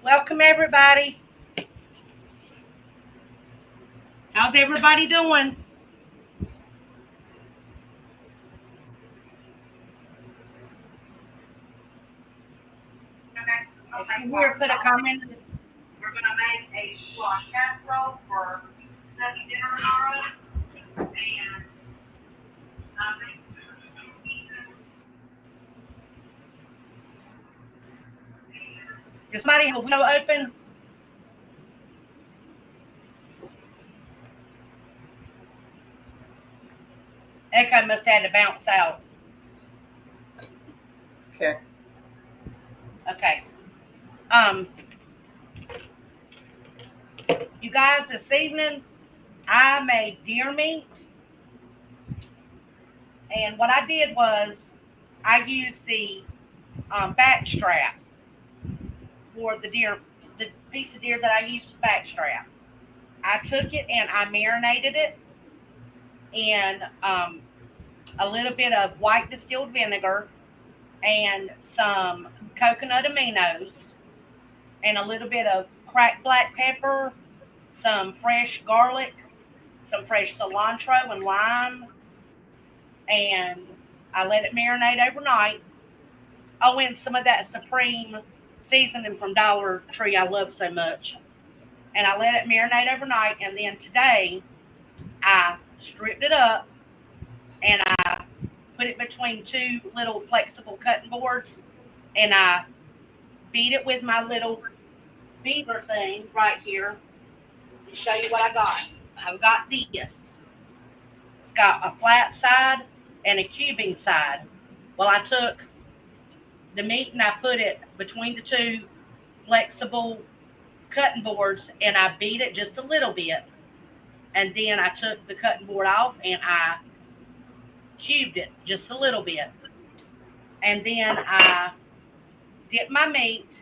Welcome, everybody. How's everybody doing? If you hear, put a comment. We're going to make a squash casserole for Sunday dinner tomorrow. And just somebody have a window open. Echo must have had to bounce out. Okay. Okay. You guys, this evening I made deer meat, and what I did was I used the back strap for the piece of deer that I used was back strap. I took it and I marinated it in a little bit of white distilled vinegar and some coconut aminos and a little bit of cracked black pepper, some fresh garlic, some fresh cilantro and lime, and I let it marinate overnight. Oh, and some of that supreme seasoning from Dollar Tree I love so much. And I let it marinate overnight, and then today I stripped it up and I put it between two little flexible cutting boards, and I beat it with my little beaver thing right here to show you what I got. I've got this. It's got a flat side and a cubing side. Well, I took the meat and I put it between the two flexible cutting boards and I beat it just a little bit. And then I took the cutting board off and I cubed it just a little bit. And then I dipped my meat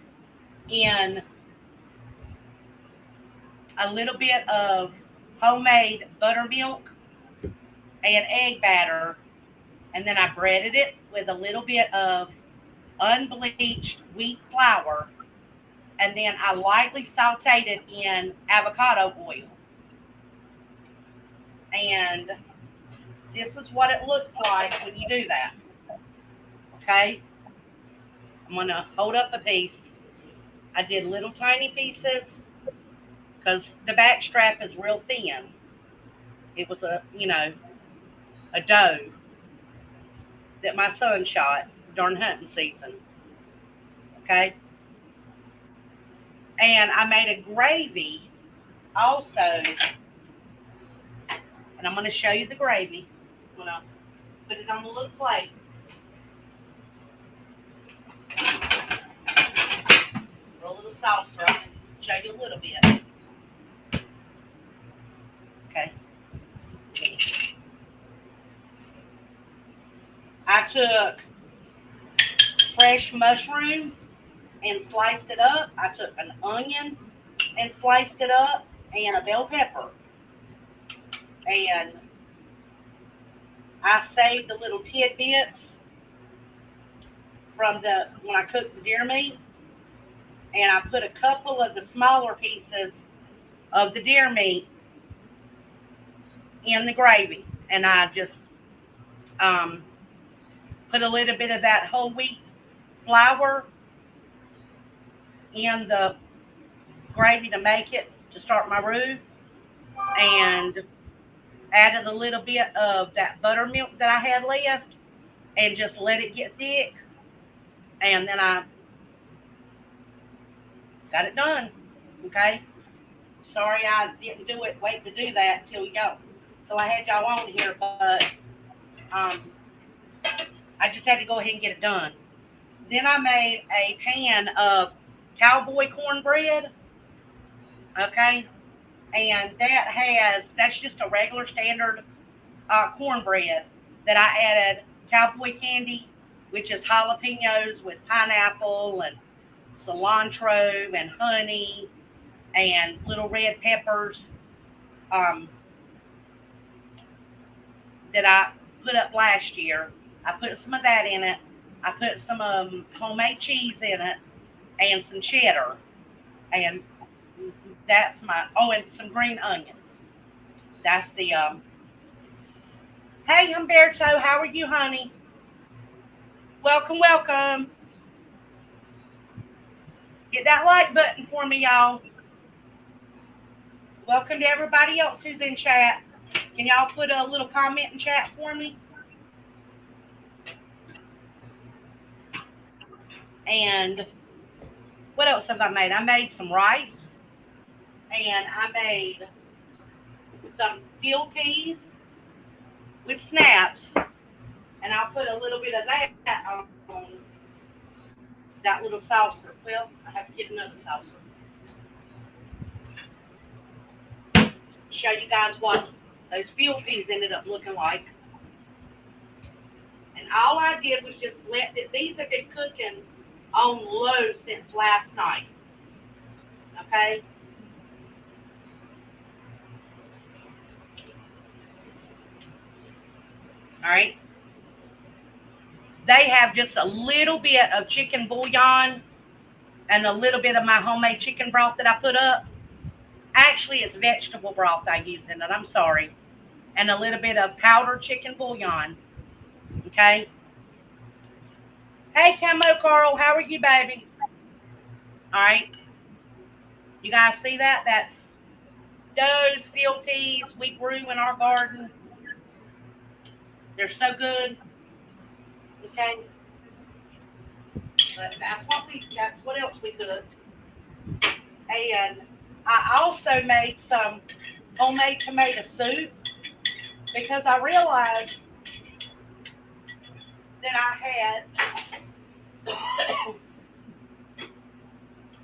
in a little bit of homemade buttermilk and egg batter. And then I breaded it with a little bit of unbleached wheat flour. And then I lightly sauteed it in avocado oil. And this is what it looks like when you do that. Okay? I'm going to hold up a piece. I did little tiny pieces because the back strap is real thin. It was a doe that my son shot during hunting season. Okay? And I made a gravy also. And I'm going to show you the gravy. I'm going to put it on a little plate. Put a little saucer on this. Show you a little bit. Okay. I took fresh mushroom and sliced it up. I took an onion and sliced it up and a bell pepper. And I saved the little tidbits from when I cooked the deer meat. And I put a couple of the smaller pieces of the deer meat in the gravy. And I just put a little bit of that whole wheat flour in the gravy to make it, to start my roux, and added a little bit of that buttermilk that I had left and just let it get thick. And then I got it done. Okay? Sorry I didn't wait to do that till I had y'all on here, but I just had to go ahead and get it done. Then I made a pan of cowboy cornbread. Okay? And that's just a regular standard cornbread that I added cowboy candy, which is jalapenos with pineapple and cilantro and honey and little red peppers that I put up last year. I put some of that in it. I put some homemade cheese in it and some cheddar. And that's my, oh, and some green onions. That's the, hey, Humberto, how are you, honey? Welcome, welcome. Hit that like button for me, y'all. Welcome to everybody else who's in chat. Can y'all put a little comment in chat for me? And what else have I made? I made some rice, and I made some field peas with snaps, and I'll put a little bit of that on that little saucer. Well, I have to get another saucer. Show you guys what those field peas ended up looking like. And all I did was just let these have been cooking on low since last night. Okay. All right. They have just a little bit of chicken bouillon and a little bit of my homemade chicken broth that I put up. Actually, it's vegetable broth I use in it. I'm sorry. And a little bit of powdered chicken bouillon. Okay. Hey, Camo Carl, how are you, baby? All right. You guys see that? That's those field peas we grew in our garden. They're so good. Okay. But that's what else we cooked. And I also made some homemade tomato soup because I realized that I had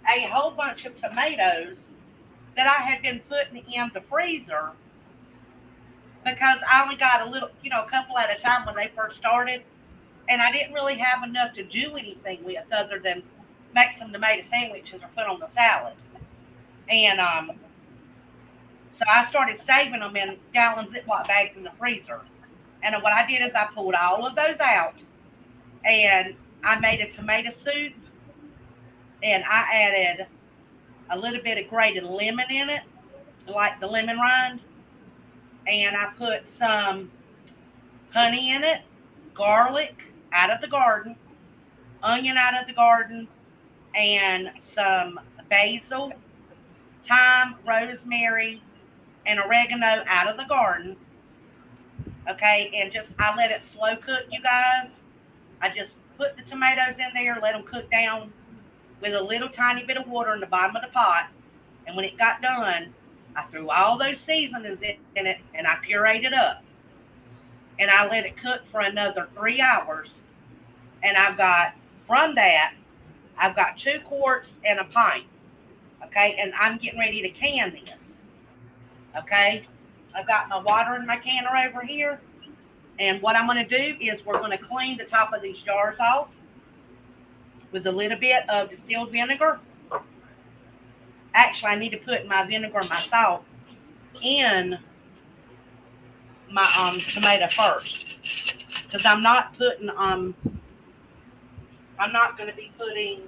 a whole bunch of tomatoes that I had been putting in the freezer because I only got a little, a couple at a time when they first started. And I didn't really have enough to do anything with other than make some tomato sandwiches or put on the salad. And so I started saving them in gallon Ziploc bags in the freezer. And what I did is I pulled all of those out and I made a tomato soup and I added a little bit of grated lemon in it, like the lemon rind. And I put some honey in it, garlic out of the garden, onion out of the garden, and some basil, thyme, rosemary, and oregano out of the garden. Okay, and just I let it slow cook, you guys. I just put the tomatoes in there, let them cook down with a little tiny bit of water in the bottom of the pot. And when it got done, I threw all those seasonings in it and I pureed it up. And I let it cook for another 3 hours. And from that, I've got 2 quarts and a pint. Okay, and I'm getting ready to can this. Okay, I've got my water in my canner over here. And what I'm going to do is we're going to clean the top of these jars off with a little bit of distilled vinegar. Actually, I need to put my vinegar and my salt in my tomato first because I'm not going to be putting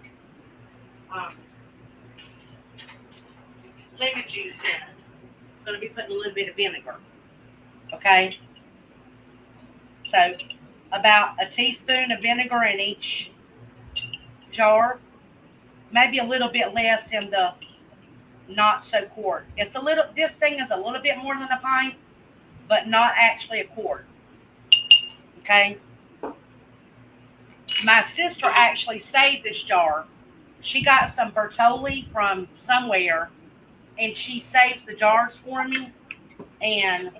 lemon juice in it. I'm going to be putting a little bit of vinegar. Okay. So about a teaspoon of vinegar in each jar, maybe a little bit less in the not so quart. This thing is a little bit more than a pint, but not actually a quart. Okay. My sister actually saved this jar. She got some Bertolli from somewhere and she saves the jars for me. And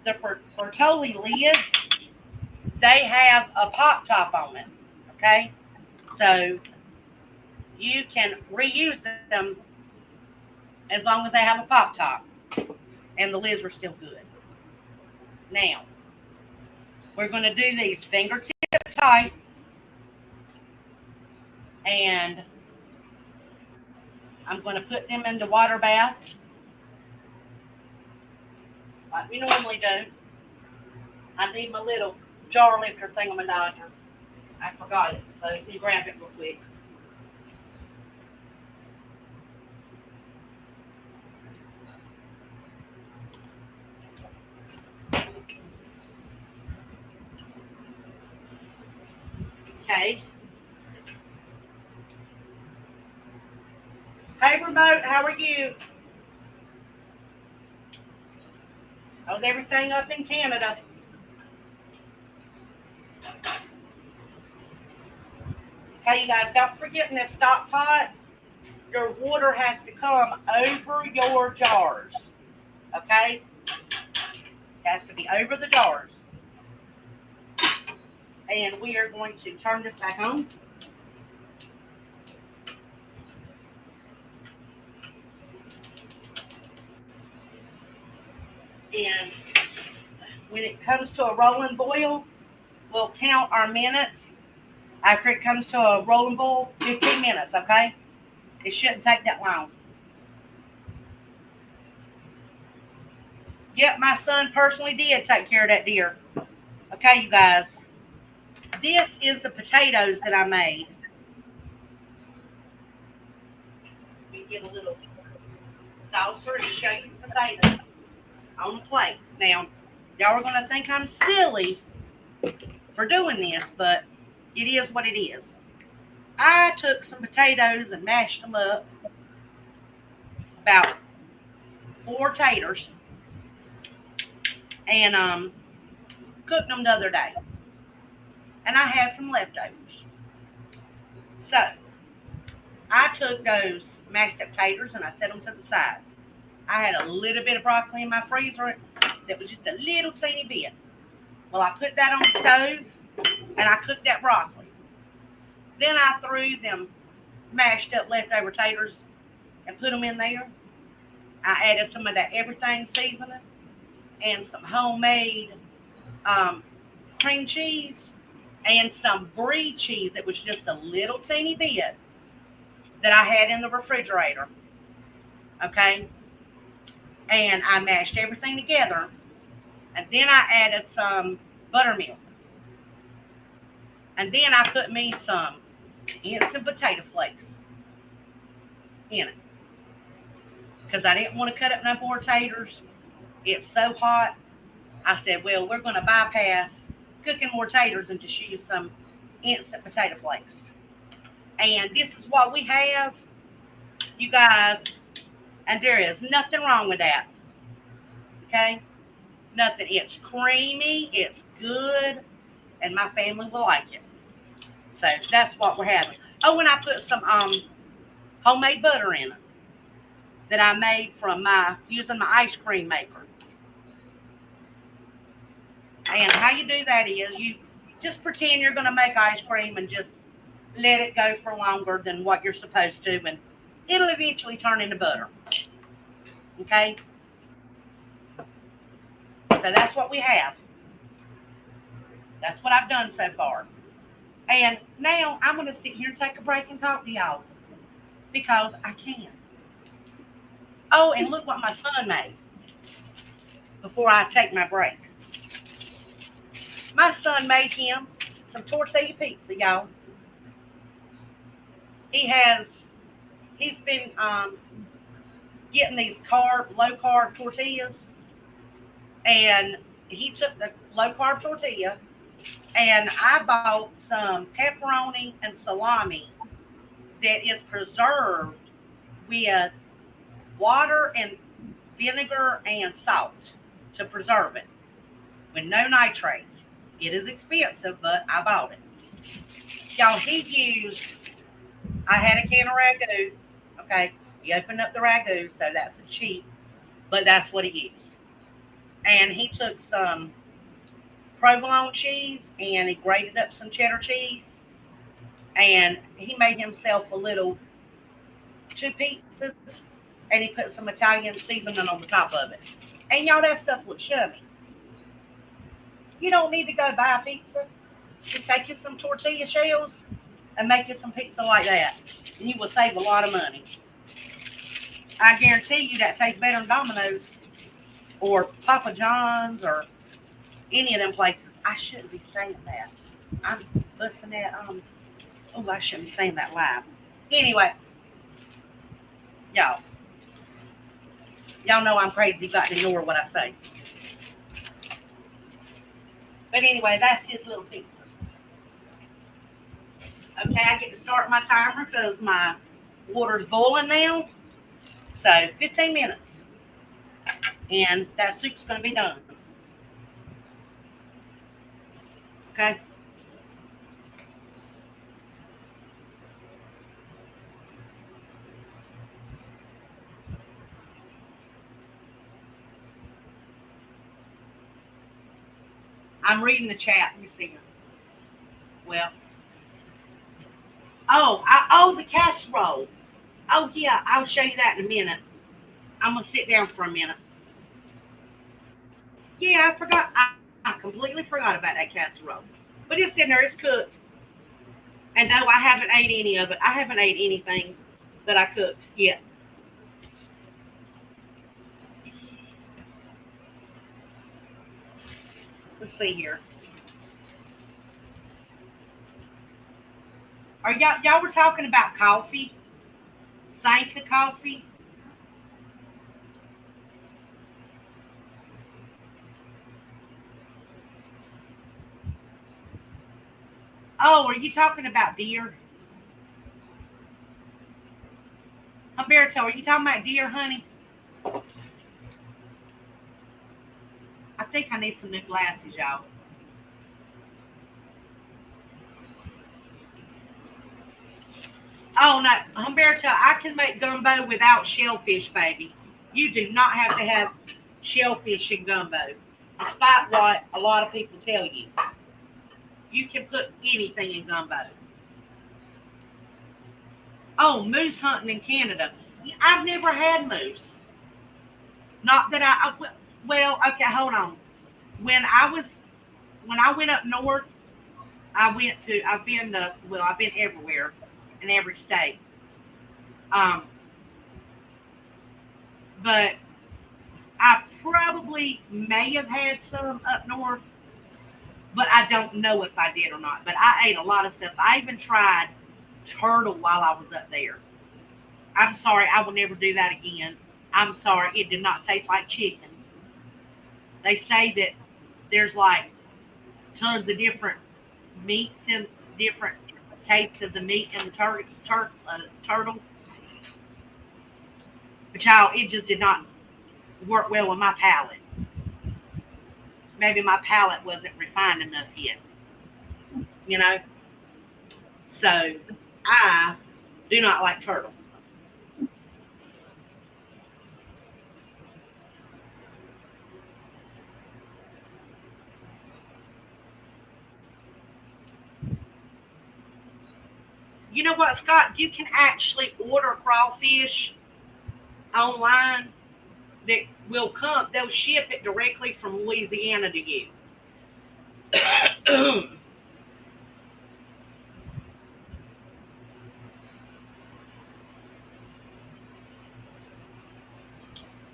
the Bertolli lids, they have a pop top on it. Okay. So you can reuse them as long as they have a pop top and the lids are still good. Now, we're going to do these fingertip tight and I'm going to put them in the water bath like we normally do. I need my little jar lifter thingamadodger. I forgot it, so let me grab it real quick. Okay. Hey, remote, how are you? How's everything up in Canada? Okay, you guys, don't forget in this stock pot, your water has to come over your jars. Okay? It has to be over the jars. And we are going to turn this back on. And when it comes to a rolling boil, we'll count our minutes. After it comes to a rolling boil, 15 minutes, okay? It shouldn't take that long. Yep, my son personally did take care of that deer. Okay, you guys. This is the potatoes that I made. Let me get a little saucer to show you the potatoes on the plate. Now, y'all are going to think I'm silly for doing this, but it is what it is. I took some potatoes and mashed them up, about 4 taters, and cooked them the other day. And I had some leftovers. So, I took those mashed up taters and I set them to the side. I had a little bit of broccoli in my freezer that was just a little teeny bit. Well, I put that on the stove and I cooked that broccoli. Then I threw them mashed up leftover taters and put them in there. I added some of that everything seasoning and some homemade cream cheese and some brie cheese that was just a little teeny bit that I had in the refrigerator. Okay? And I mashed everything together. And then I added some buttermilk. And then I put me some instant potato flakes in it. Because I didn't want to cut up no more taters. It's so hot. I said, well, we're going to bypass cooking more taters and just use some instant potato flakes. And this is what we have, you guys. And there is nothing wrong with that. Okay? Nothing. It's creamy. It's good. And my family will like it. So that's what we're having. Oh, and I put some homemade butter in it that I made from using my ice cream maker. And how you do that is you just pretend you're going to make ice cream and just let it go for longer than what you're supposed to, and it'll eventually turn into butter. Okay? So that's what we have. That's what I've done so far. And now I'm going to sit here and take a break and talk to y'all because I can. Oh, and look what my son made before I take my break. My son made him some tortilla pizza, y'all. He's been getting these low carb tortillas, and he took the low carb tortilla, and I bought some pepperoni and salami that is preserved with water and vinegar and salt to preserve it with no nitrates. It is expensive, but I bought it. Y'all, I had a can of ragu. Okay, he opened up the ragu, so that's a cheap, but that's what he used. And he took some provolone cheese and he grated up some cheddar cheese, and he made himself a little 2 pizzas, and he put some Italian seasoning on the top of it. And y'all, that stuff looks yummy. You don't need to go buy a pizza. Just take you some tortilla shells and make you some pizza like that. And you will save a lot of money. I guarantee you that tastes better than Domino's or Papa John's or any of them places. I shouldn't be saying that. I'm busting that. I shouldn't be saying that live. Anyway, y'all know I'm crazy. You've got to ignore what I say. But anyway, that's his little pizza. Okay, I get to start my timer because my water's boiling now. So 15 minutes, and that soup's going to be done. Okay. I'm reading the chat. Let me see. Well, the casserole. Oh yeah, I'll show you that in a minute. I'm gonna sit down for a minute. Yeah, I forgot. I completely forgot about that casserole. But it's in there. It's cooked. And no, I haven't ate any of it. I haven't ate anything that I cooked yet. Let's see here. Are y'all were talking about coffee? Sanka coffee? Oh, are you talking about deer? Humberto, are you talking about deer, honey? I think I need some new glasses, y'all. Oh no, Humberto, I can make gumbo without shellfish, baby. You do not have to have shellfish in gumbo, despite what a lot of people tell you. You can put anything in gumbo. Oh, moose hunting in Canada. I've never had moose. Not that well, okay, hold on. When I was when I went up north, I've been everywhere in every state. Um, but I probably may have had some up north, but I don't know if I did or not. But I ate a lot of stuff. I even tried turtle while I was up there. I'm sorry, I will never do that again. I'm sorry, it did not taste like chicken. They say that there's like tons of different meats and different tastes of the meat in the turtle. But child, it just did not work well with my palate. Maybe my palate wasn't refined enough yet, you know? So I do not like turtle. You know what, Scott? You can actually order crawfish online that will come, they'll ship it directly from Louisiana to you.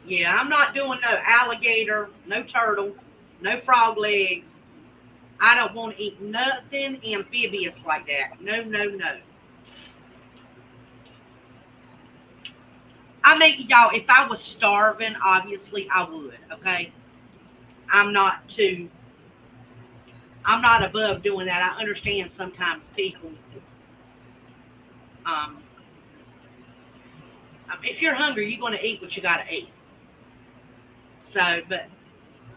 Yeah, I'm not doing no alligator, no turtle, no frog legs. I don't want to eat nothing amphibious like that. No, no, no. I mean, y'all, if I was starving, obviously I would, okay? I'm not too, I'm not above doing that. I understand sometimes people, um, if you're hungry, you're going to eat what you got to eat. So, but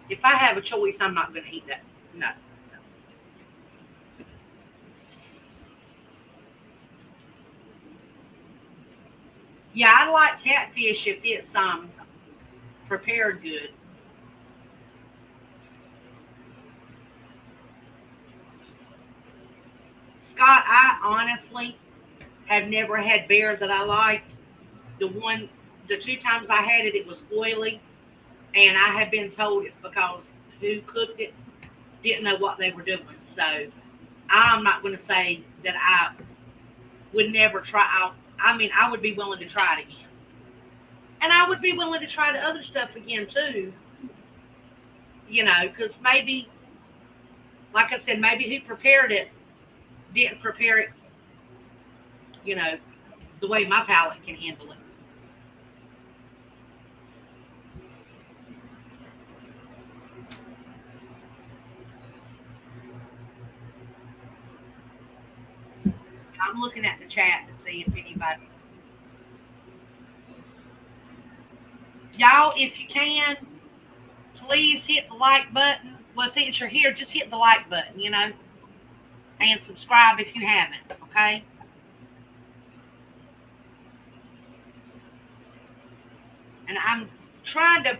if I have a choice, I'm not going to eat that. No. Yeah, I like catfish if it's prepared good. Scott, I honestly have never had bear that I liked. The one, the two times I had it, it was oily, and I have been told it's because who cooked it didn't know what they were doing. So I'm not going to say that I would never try. I mean, I would be willing to try it again, and I would be willing to try the other stuff again too. You know, because maybe, like I said, maybe who prepared it didn't prepare it. You know, the way my palate can handle it. I'm looking at the chat to see if anybody. Y'all, if you can, please hit the like button. Well, since you're here, just hit the like button, and subscribe if you haven't, okay? And I'm trying to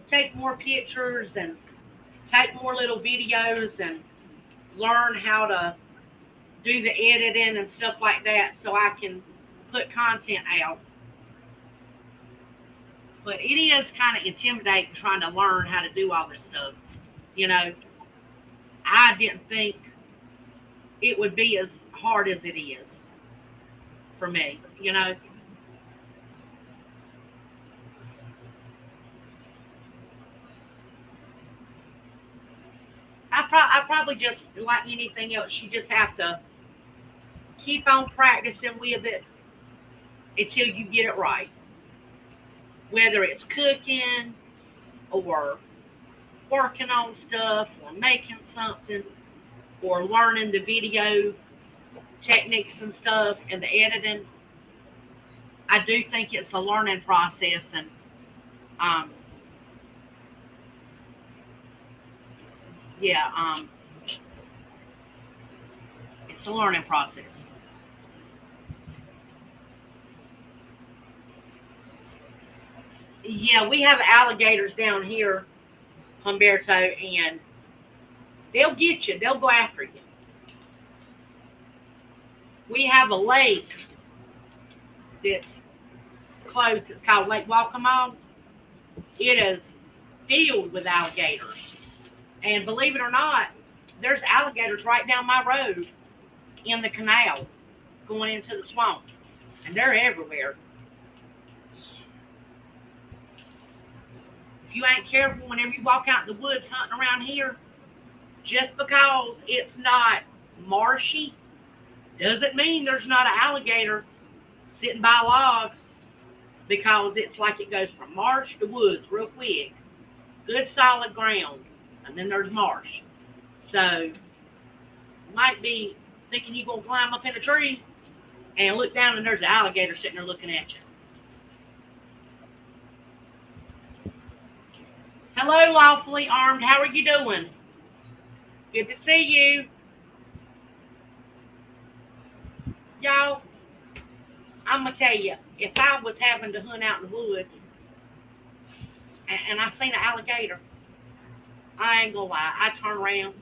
take more pictures and take more little videos and learn how to do the editing and stuff like that so I can put content out. But it is kind of intimidating trying to learn how to do all this stuff. I didn't think it would be as hard as it is for me. I probably just, like anything else, you just have to keep on practicing with it until you get it right. Whether it's cooking or working on stuff or making something or learning the video techniques and stuff and the editing, I do think it's a learning process, and it's a learning process. Yeah, we have alligators down here, Humberto, and they'll get you. They'll go after you. We have a lake that's close. It's called Lake Waccamaw. It is filled with alligators. And believe it or not, there's alligators right down my road in the canal going into the swamp. And they're everywhere. If you ain't careful whenever you walk out in the woods hunting around here, just because it's not marshy doesn't mean there's not an alligator sitting by a log, because it's like it goes from marsh to woods real quick. Good solid ground. And then there's marsh. So you might be thinking you're going to climb up in a tree and look down and there's an alligator sitting there looking at you. Hello, Lawfully Armed. How are you doing? Good to see you. Y'all, I'm going to tell you, if I was having to hunt out in the woods and I seen an alligator, I ain't going to lie, I turn around,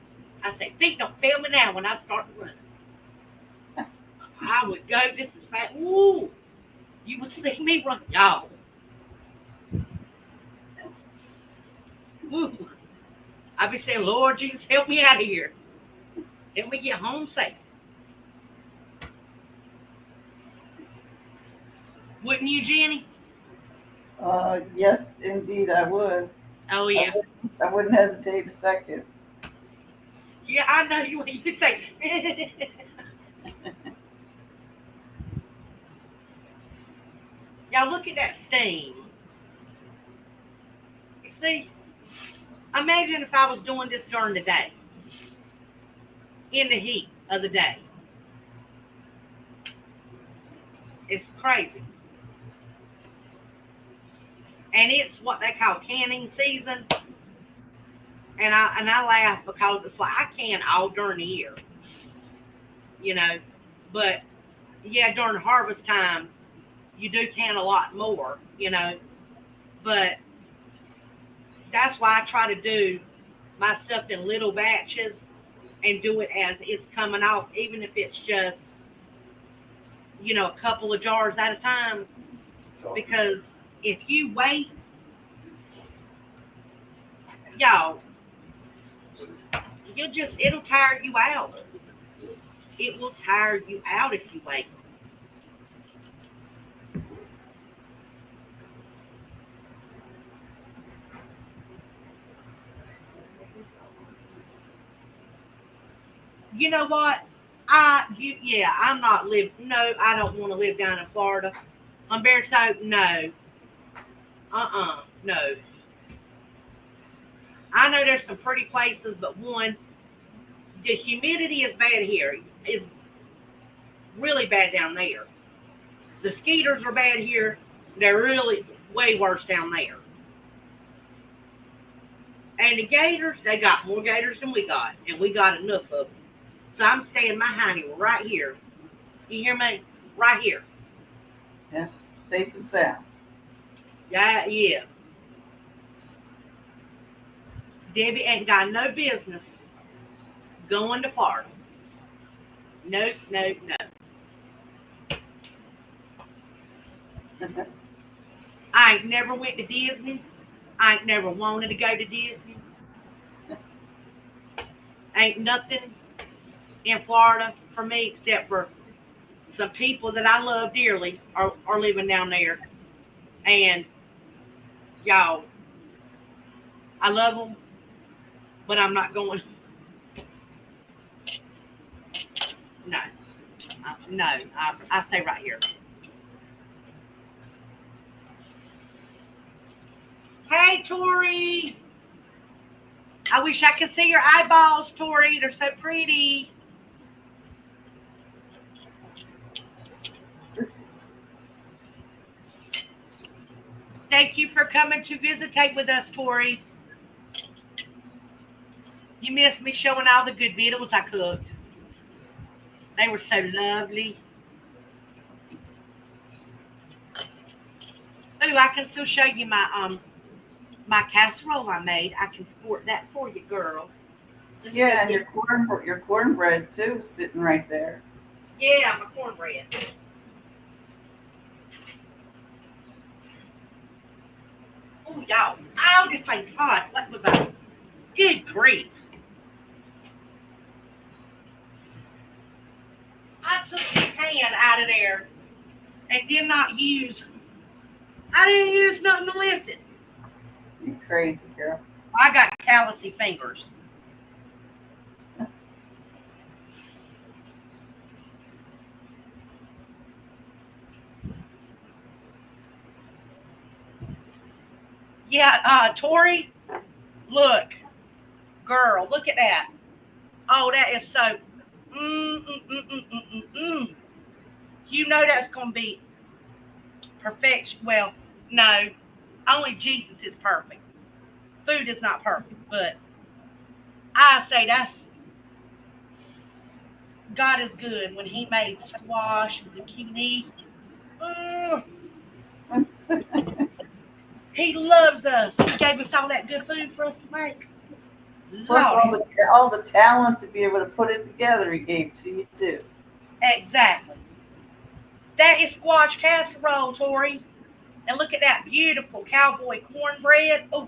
I say, feet don't fail me now when I start running. I would go just as fast. Ooh, you would see me run. Y'all. Ooh. I'd be saying, Lord Jesus, help me out of here. Help me get home safe. Wouldn't you, Jenny? Yes, indeed, I would. Oh, yeah. I wouldn't hesitate a second. Yeah, I know you would. You'd say, y'all, look at that steam. You see, imagine if I was doing this during the day, in the heat of the day. It's crazy. And it's what they call canning season. And I laugh because it's like I can all during the year. But yeah, during harvest time, you do can a lot more, But that's why I try to do my stuff in little batches and do it as it's coming off, even if it's just, a couple of jars at a time. Because if you wait, y'all, it'll tire you out. It will tire you out if you wait. You know what? I'm not live. No, I don't want to live down in Florida. Humberto, no. No. I know there's some pretty places, but one, the humidity is bad here. really bad down there. The skeeters are bad here. They're really way worse down there. And the gators, they got more gators than we got, and we got enough of them. So I'm staying my honey right here. You hear me? Right here. Yeah, safe and sound. Yeah. Debbie ain't got no business going to Florida. No. I ain't never went to Disney. I ain't never wanted to go to Disney. Ain't nothing in Florida for me except for some people that I love dearly are living down there. And y'all, I love them, but I'm not going. No, I stay right here. Hey, Tori. I wish I could see your eyeballs, Tori. They're so pretty. Thank you for coming to visitate with us, Tori. You missed me showing all the good videos I cooked. They were so lovely. Ooh, I can still show you my casserole I made. I can sport that for you, girl. Yeah, and your cornbread too, sitting right there. Yeah, my cornbread. Oh, y'all. Oh, this thing's hot. What was that? Good grief. I took the pan out of there and did not use. I didn't use nothing to lift it. You crazy girl. I got callousy fingers. Yeah, Tori, look, girl, look at that. Oh, that is so. Mm, mm, mm, mm, mm, mm, mm. You know that's gonna be perfection. Well, no, only Jesus is perfect. Food is not perfect, but I say that's God is good when He made squash and zucchini. Mm, he loves us. He gave us all that good food for us to make. Plus Lord, all the talent to be able to put it together he gave to you too. exactly. That is squash casserole, Tori. And look at that beautiful cowboy cornbread. Oh,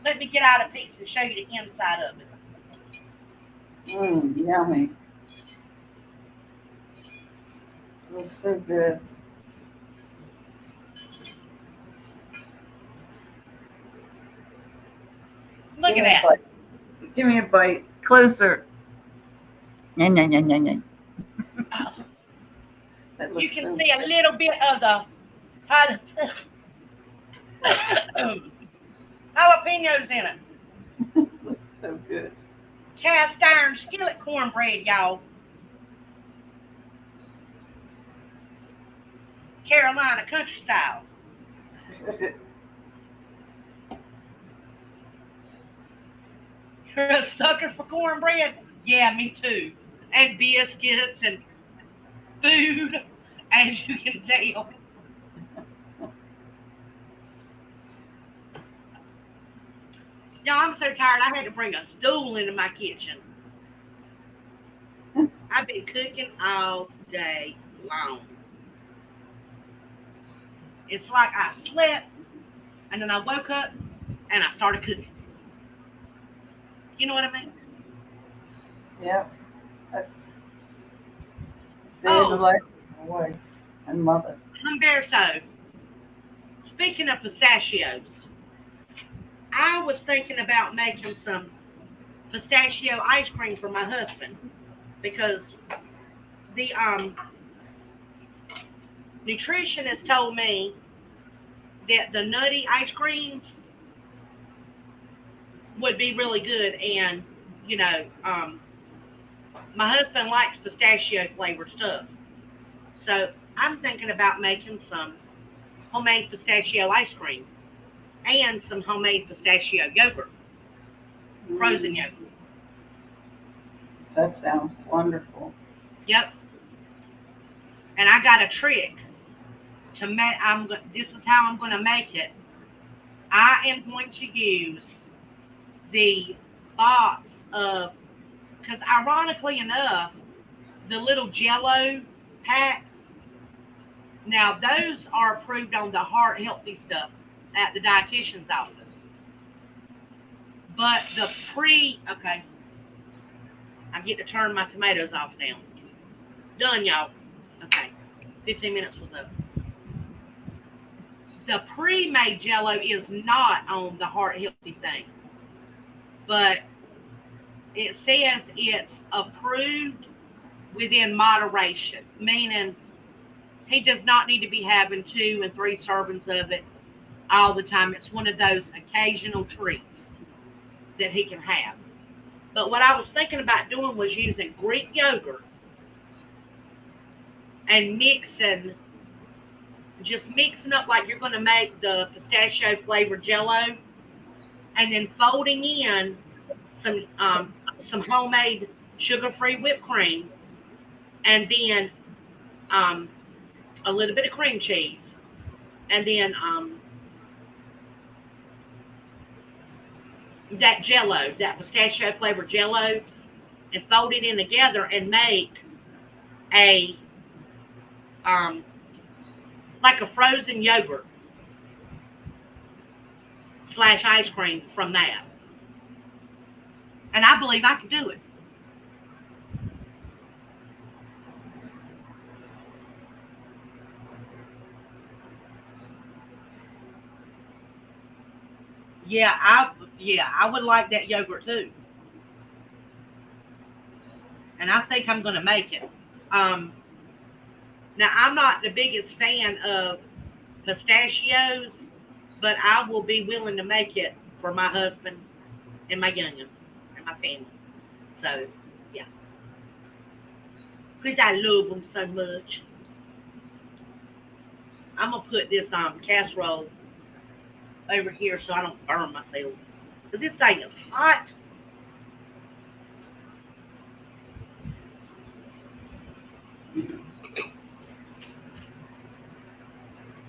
let me get out a piece and show you the inside of it. Yummy. Looks so good. Look at that. Give me a bite. Closer. No. Oh, That you looks can so see a little bit of the jalapenos in it. looks so good. Cast iron skillet cornbread, y'all. Carolina country style. You're a sucker for cornbread? Yeah, me too. And biscuits and food, as you can tell. Y'all, I'm so tired. I had to bring a stool into my kitchen. I've been cooking all day long. It's like I slept and then I woke up and I started cooking. You know what I mean? Yep. That's day of the Oh, life of a wife and mother. Humberto, speaking of pistachios, I was thinking about making some pistachio ice cream for my husband because the nutritionist told me that the nutty ice creams would be really good, and you know, my husband likes pistachio flavored stuff. So I'm thinking about making some homemade pistachio ice cream and some homemade pistachio yogurt, frozen Mm, yogurt. that sounds wonderful. Yep. And I got a trick to make. This is how I'm going to make it. I am going to use the box of, because ironically enough, the little Jello packs. Now those are approved on the heart healthy stuff at the dietitian's office. But the okay, I get to turn my tomatoes off now. Done, y'all. Okay, 15 minutes was up. The pre-made Jello is not on the heart healthy thing, but it says it's approved within moderation, meaning he does not need to be having 2 and 3 servings of it all the time. It's one of those occasional treats that he can have. But what I was thinking about doing was using Greek yogurt and just mixing up like you're going to make the pistachio flavored Jello, and then folding in some homemade sugar-free whipped cream, and then um, a little bit of cream cheese, and then that Jello, that pistachio flavored Jello, and fold it in together and make a um, like a frozen yogurt slash ice cream from that. And I believe I could do it. Yeah, I would like that yogurt too. And I think I'm gonna make it. Um, Now I'm not the biggest fan of pistachios, but I will be willing to make it for my husband and my youngin and my family. So yeah, because I love them so much. I'm gonna put this casserole over here so I don't burn myself. Because this thing is hot.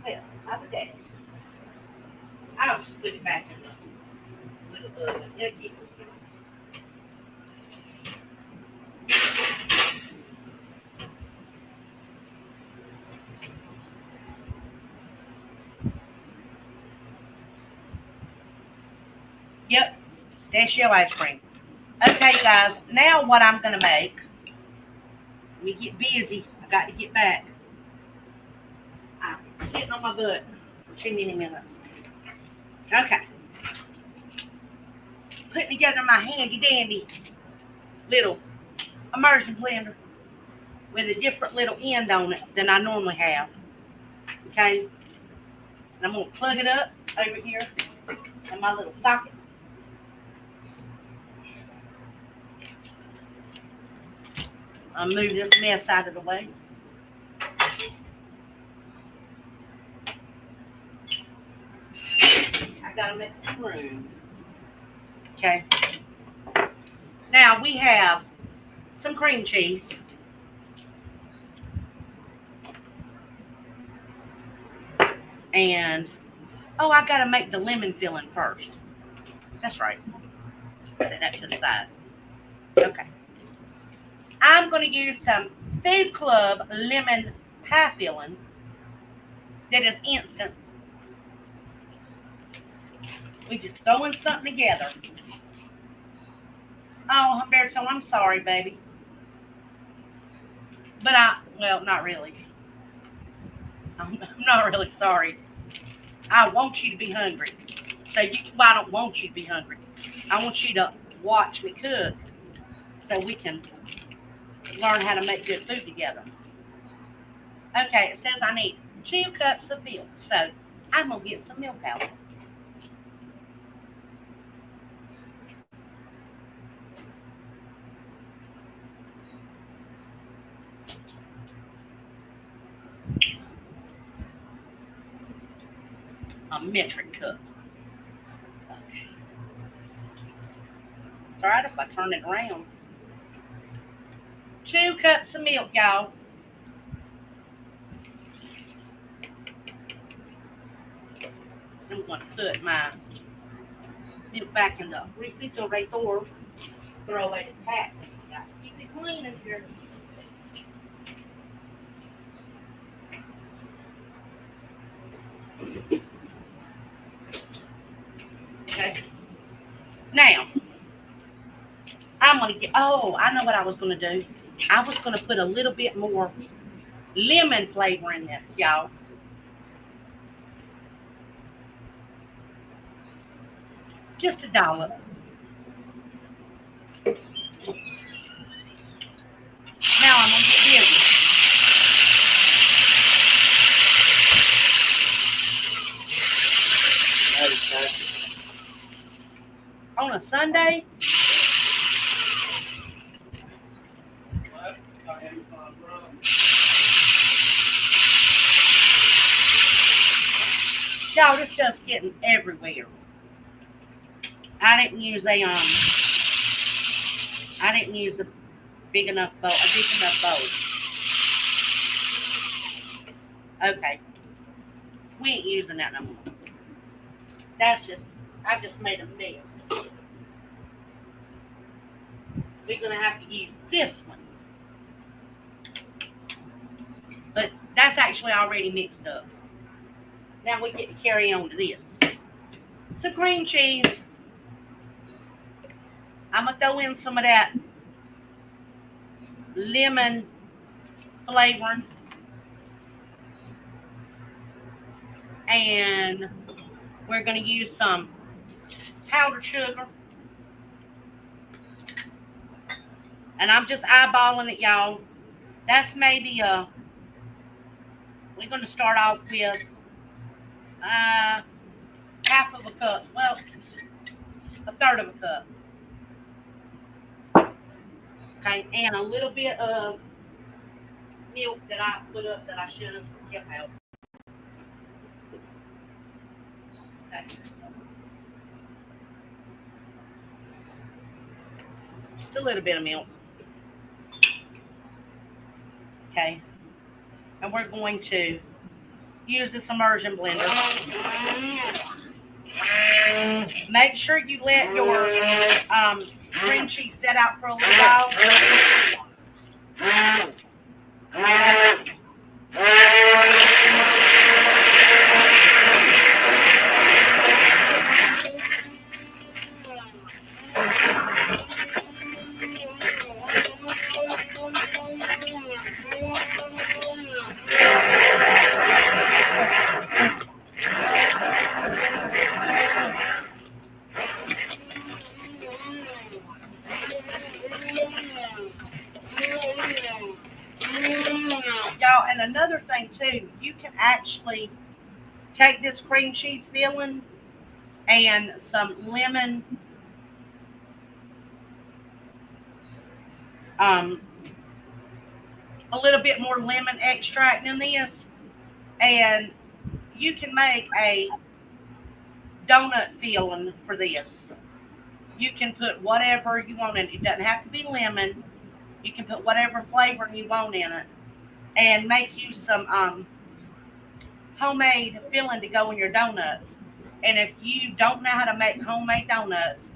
Well, I would that. I'll just put it back in the little oven. Yep, pistachio ice cream. Okay, guys. Now what I'm gonna make? Let me get busy. I got to get back. I'm sitting on my butt for too many minutes. Okay, putting together my handy dandy little immersion blender with a different little end on it than I normally have. Okay, and I'm gonna plug it up over here in my little socket. I'll move this mess out of the way. I gotta make some room. Okay. Now we have some cream cheese. And oh, I gotta make the lemon filling first. That's right. Set that to the side. Okay. I'm gonna use some Food Club lemon pie filling that is instant. We just throwing something together. Oh, Humberto, I'm sorry, baby. But well, not really. I'm not really sorry. I want you to be hungry. Well, I don't want you to be hungry. I want you to watch me cook so we can learn how to make good food together. Okay, it says I need 2 cups of milk. So I'm going to get some milk out. a metric cup. Okay. It's all right if I turn it around. 2 cups of milk, y'all. I'm going to put my milk back in the refrigerator. Throw away the pack. Keep it clean in here. Okay. Now, I'm going to get, I know what I was going to do. I was going to put a little bit more lemon flavor in this, y'all. Just a dollop. Now I'm going to get busy. On a Sunday, y'all, this stuff's getting everywhere. I didn't use a big enough bowl. Okay, we ain't using that no more. I just made a mess. We're gonna have to use this one, but that's actually already mixed up. Now we get to carry on to this. Some cream cheese. I'm gonna throw in some of that lemon flavoring, and we're gonna use some powdered sugar. And I'm just eyeballing it, y'all. That's maybe we're gonna start off with half of a cup. Well, a third of a cup. Okay, and a little bit of milk that I put up that I should have kept out. Okay. Just a little bit of milk. Okay. And we're going to use this immersion blender. Make sure you let your cream cheese set out for a little while. Y'all, and another thing too, you can actually take this cream cheese filling and some lemon, a little bit more lemon extract in this, and you can make a donut filling for this. You can put whatever you want in it. It doesn't have to be lemon. You can put whatever flavor you want in it, and make you some homemade filling to go in your donuts. And if you don't know how to make homemade donuts,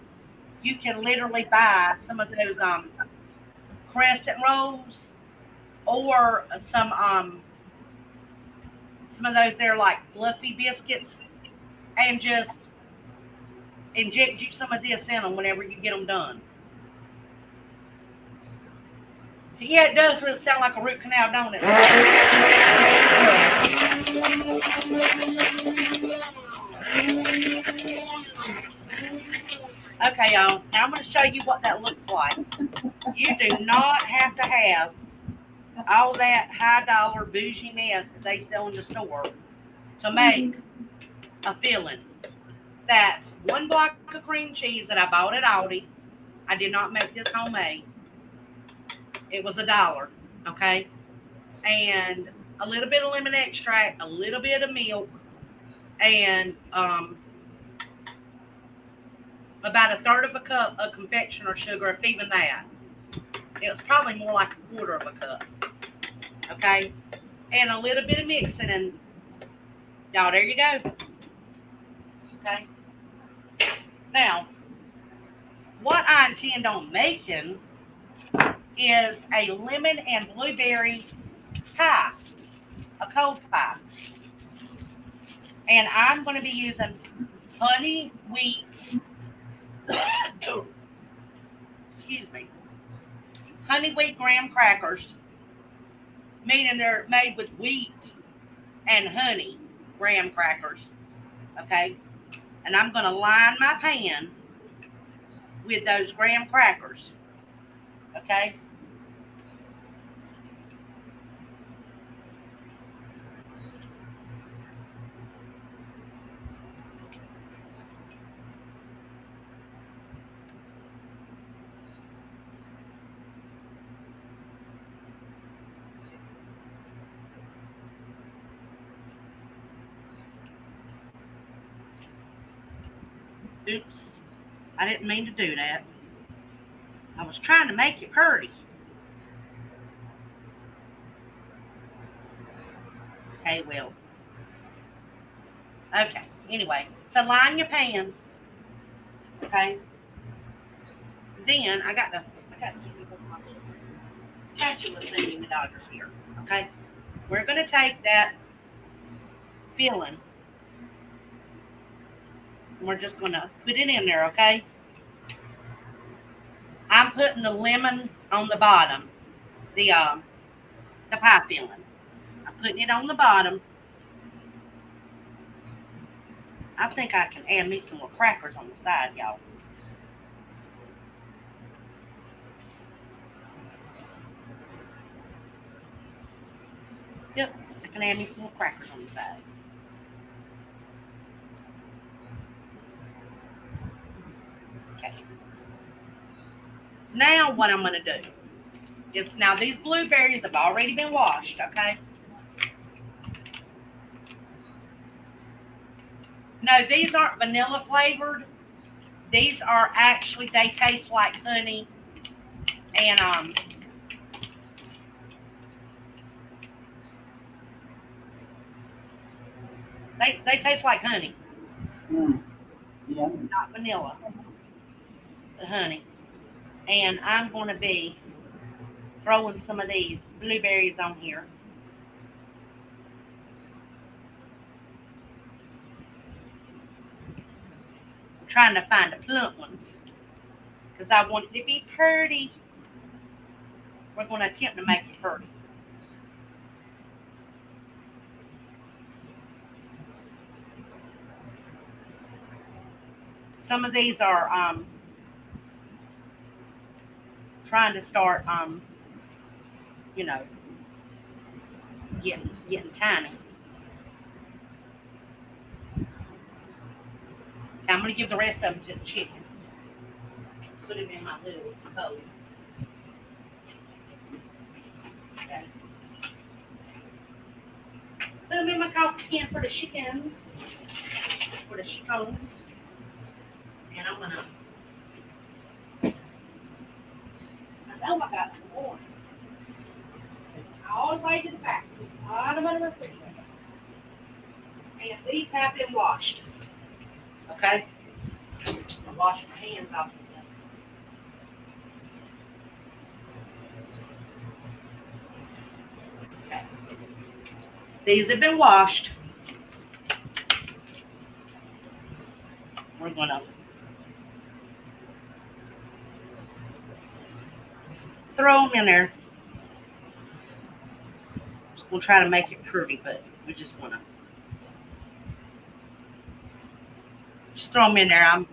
you can literally buy some of those crescent rolls, or some of those they're like fluffy biscuits, and just inject you some of this in them whenever you get them done. Yeah, it does really sound like a root canal donut. Okay, y'all. Now I'm going to show you what that looks like. You do not have to have all that high dollar bougie mess that they sell in the store to make a filling. That's 1 block of cream cheese that I bought at Aldi. I did not make this homemade. It was $1, okay? And a little bit of lemon extract, a little bit of milk, and about a third of a cup of confectioner sugar, if even that. It was probably more like a quarter of a cup. Okay? And a little bit of mixing, and y'all, there you go. Okay? Now, what I intend on making is a lemon and blueberry pie, a cold pie. And I'm going to be using honey wheat, excuse me, honey wheat graham crackers, meaning they're made with wheat and honey graham crackers. Okay? And I'm going to line my pan with those graham crackers. Okay? Oops. I didn't mean to do that. I was trying to make it pretty. Okay, well. Okay, anyway. So line your pan. Okay? Then I got to keep it with my little spatula thing in the Dodgers here. Okay? We're going to take that filling. And we're just going to put it in there, okay? I'm putting the lemon on the bottom. The pie filling. I'm putting it on the bottom. I think I can add me some more crackers on the side, y'all. Yep, I can add me some more crackers on the side. Okay. Now what I'm going to do is, now these blueberries have already been washed, okay? No, these aren't vanilla flavored. These are actually, they taste like honey. And they taste like honey. Yeah. Not vanilla. The honey. And I'm going to be throwing some of these blueberries on here. I'm trying to find the plump ones because I want it to be pretty. We're going to attempt to make it pretty. Some of these are trying to start, you know, getting tiny. I'm going to give the rest of them to the chickens. Put them in my little bowl. Okay. Put them in my coffee can for the chickens, for the chickens. And I'm going to, I know I got some more. All the way to the back. All the way to the refrigerator. And these have been washed. Okay? I'm washing my hands off of them. Okay. These have been washed. We're going to throw them in there. We'll try to make it pretty, but we're just going to just throw them in there. I'm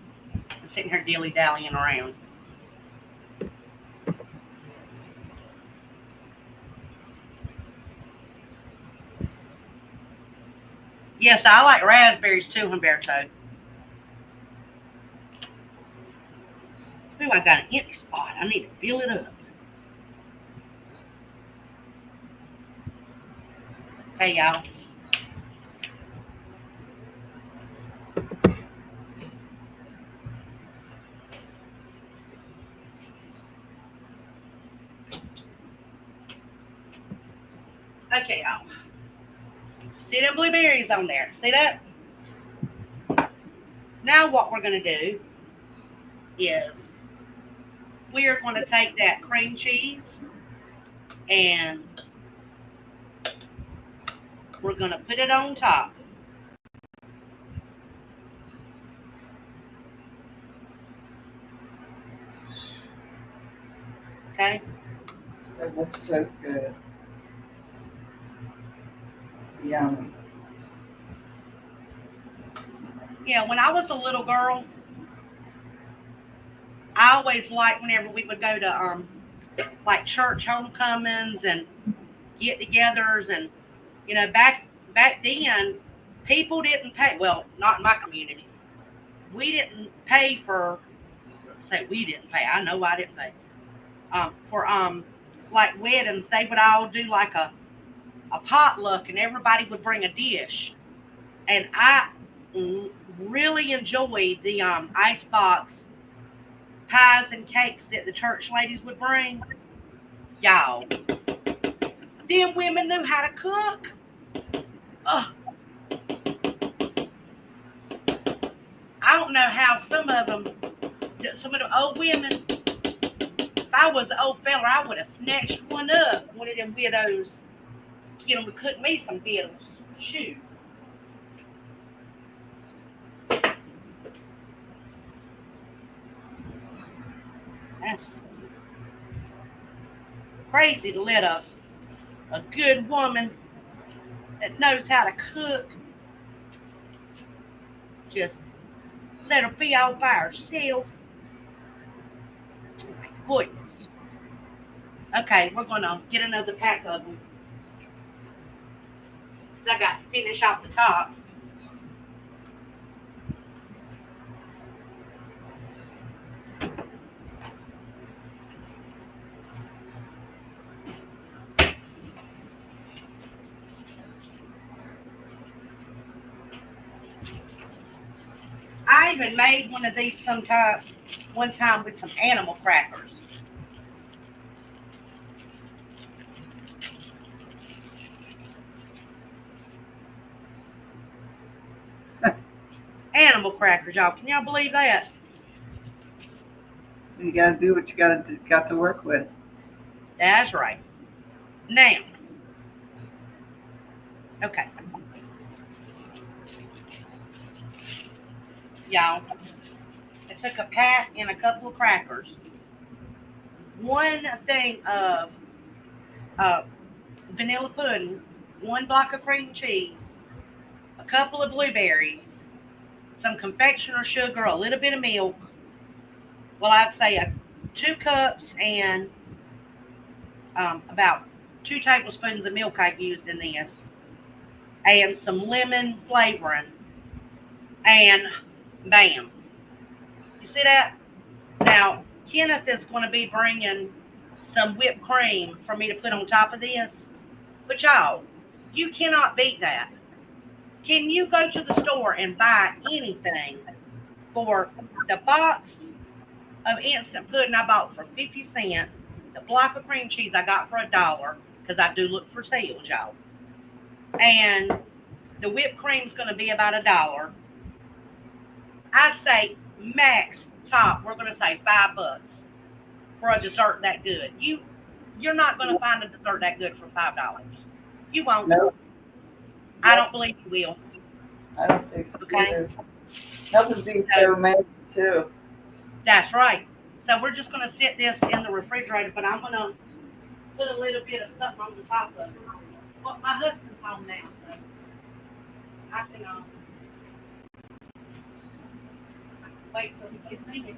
sitting here dilly-dallying around. Yes, I like raspberries too, Humberto. Ooh, I got an empty spot. I need to fill it up. Okay, y'all. Y'all. See them blueberries on there? See that? Now what we're going to do is we are going to take that cream cheese and we're going to put it on top. Okay? That looks so good. Yummy. Yeah, when I was a little girl, I always liked whenever we would go to like church homecomings and get-togethers, and back then people didn't pay. Well, not in my community. We didn't pay for. Say we didn't pay. I know I didn't pay for like weddings. They would all do like a potluck, and everybody would bring a dish. And I really enjoyed the icebox pies and cakes that the church ladies would bring. Y'all, them women knew how to cook. Ugh. I don't know how some of the old women, if I was an old fella, I would have snatched one up, one of them widows, get them to cook me some vittles. Shoot. That's crazy to let a good woman that knows how to cook just let her be all by herself. Oh my goodness. Okay, we're gonna get another pack of them. Cause I got to finish off the top. I even made one of these one time with some animal crackers. Animal crackers, y'all. Can y'all believe that? You gotta do what you got to work with. That's right. Now, okay, y'all. I took a pat and a couple of crackers, one thing of uh, vanilla pudding, one block of cream cheese, a couple of blueberries, some confectioner sugar, a little bit of milk. Well, I'd say 2 cups and about 2 tablespoons of milk I used in this, and some lemon flavoring, and bam. You see that? Now, Kenneth is going to be bringing some whipped cream for me to put on top of this. But y'all, you cannot beat that. Can you go to the store and buy anything for the box of instant pudding I bought for 50 cents, the block of cream cheese I got for $1, because I do look for sales, y'all, and the whipped cream's going to be about $1. I'd say max top, we're going to say $5 for a dessert that good. You're not going to find a dessert that good for $5. You won't. No. I don't believe you will. I don't think so. Okay. Either. Nothing beats homemade too. That's right. So we're just going to sit this in the refrigerator, but I'm going to put a little bit of something on the top of it. Well, my husband's home now, so I can wait till he gets in.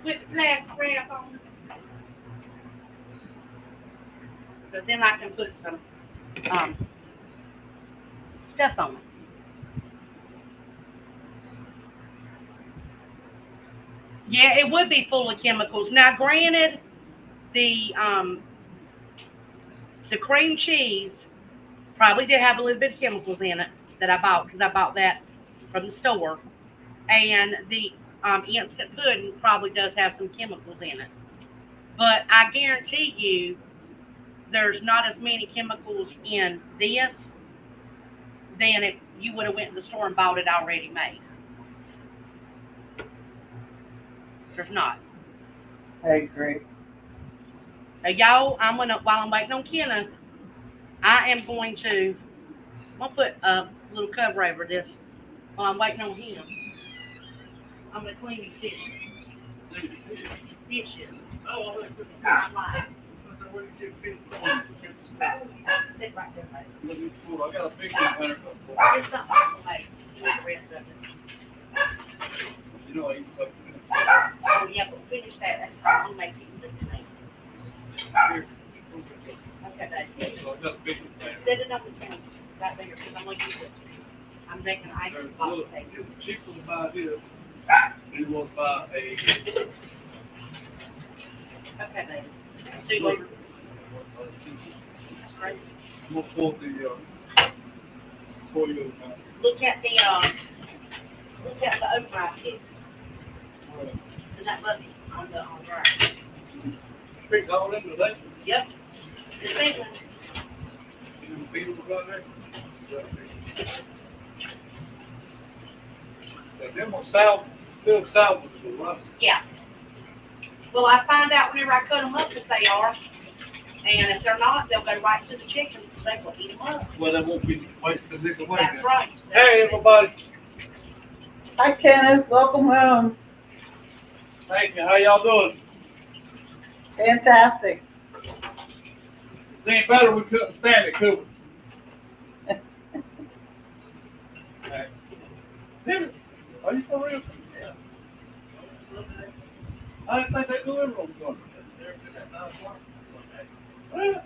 Put the plastic wrap on it. Because then I can put some stuff on it. Yeah, it would be full of chemicals. Now, granted, the cream cheese probably did have a little bit of chemicals in it that I bought, because I bought that from the store, and the instant pudding probably does have some chemicals in it. But I guarantee you, there's not as many chemicals in this than if you would have went to the store and bought it already made. There's not. I agree. So y'all, while I'm waiting on Kenneth, I am going to I'm gonna put a little cover over this while I'm waiting on him. I'm gonna clean these dishes. Dishes. Oh, that's it. I'm lying. Where you get fish from? Sit right there, mate. Let me pull. I got a big container. There's something I can make. You need the rest of it. You know, I eat something. Oh yeah, but finish that. That's all I'm gonna make pizza tonight. Here. Okay, babe. So I got a big container. Set it up with him right there because I'm gonna use it. I'm making ice cream box Look, cake. it's cheaper to buy this than it was to buy a. Okay, baby. See you later. That's great. I'm gonna pull the Toyota now. Look at the override kit. So that button on the right. Picked all them today. Yep. It's big one. You can beat them right there. Yeah, them are still salvageable, right? Yeah. Well, I find out whenever I cut them up if they are. And if they're not, they'll go right to the chickens because they will eat them up. Well, they won't be wasted nickel away. That's right. Hey, everybody. Hi, Kenneth. Welcome home. Thank you. How y'all doing? Fantastic. It's any better, we couldn't stand it, could we? Hey. Did it? Are you for real? Yeah. I didn't think they do everyone was going. Yeah.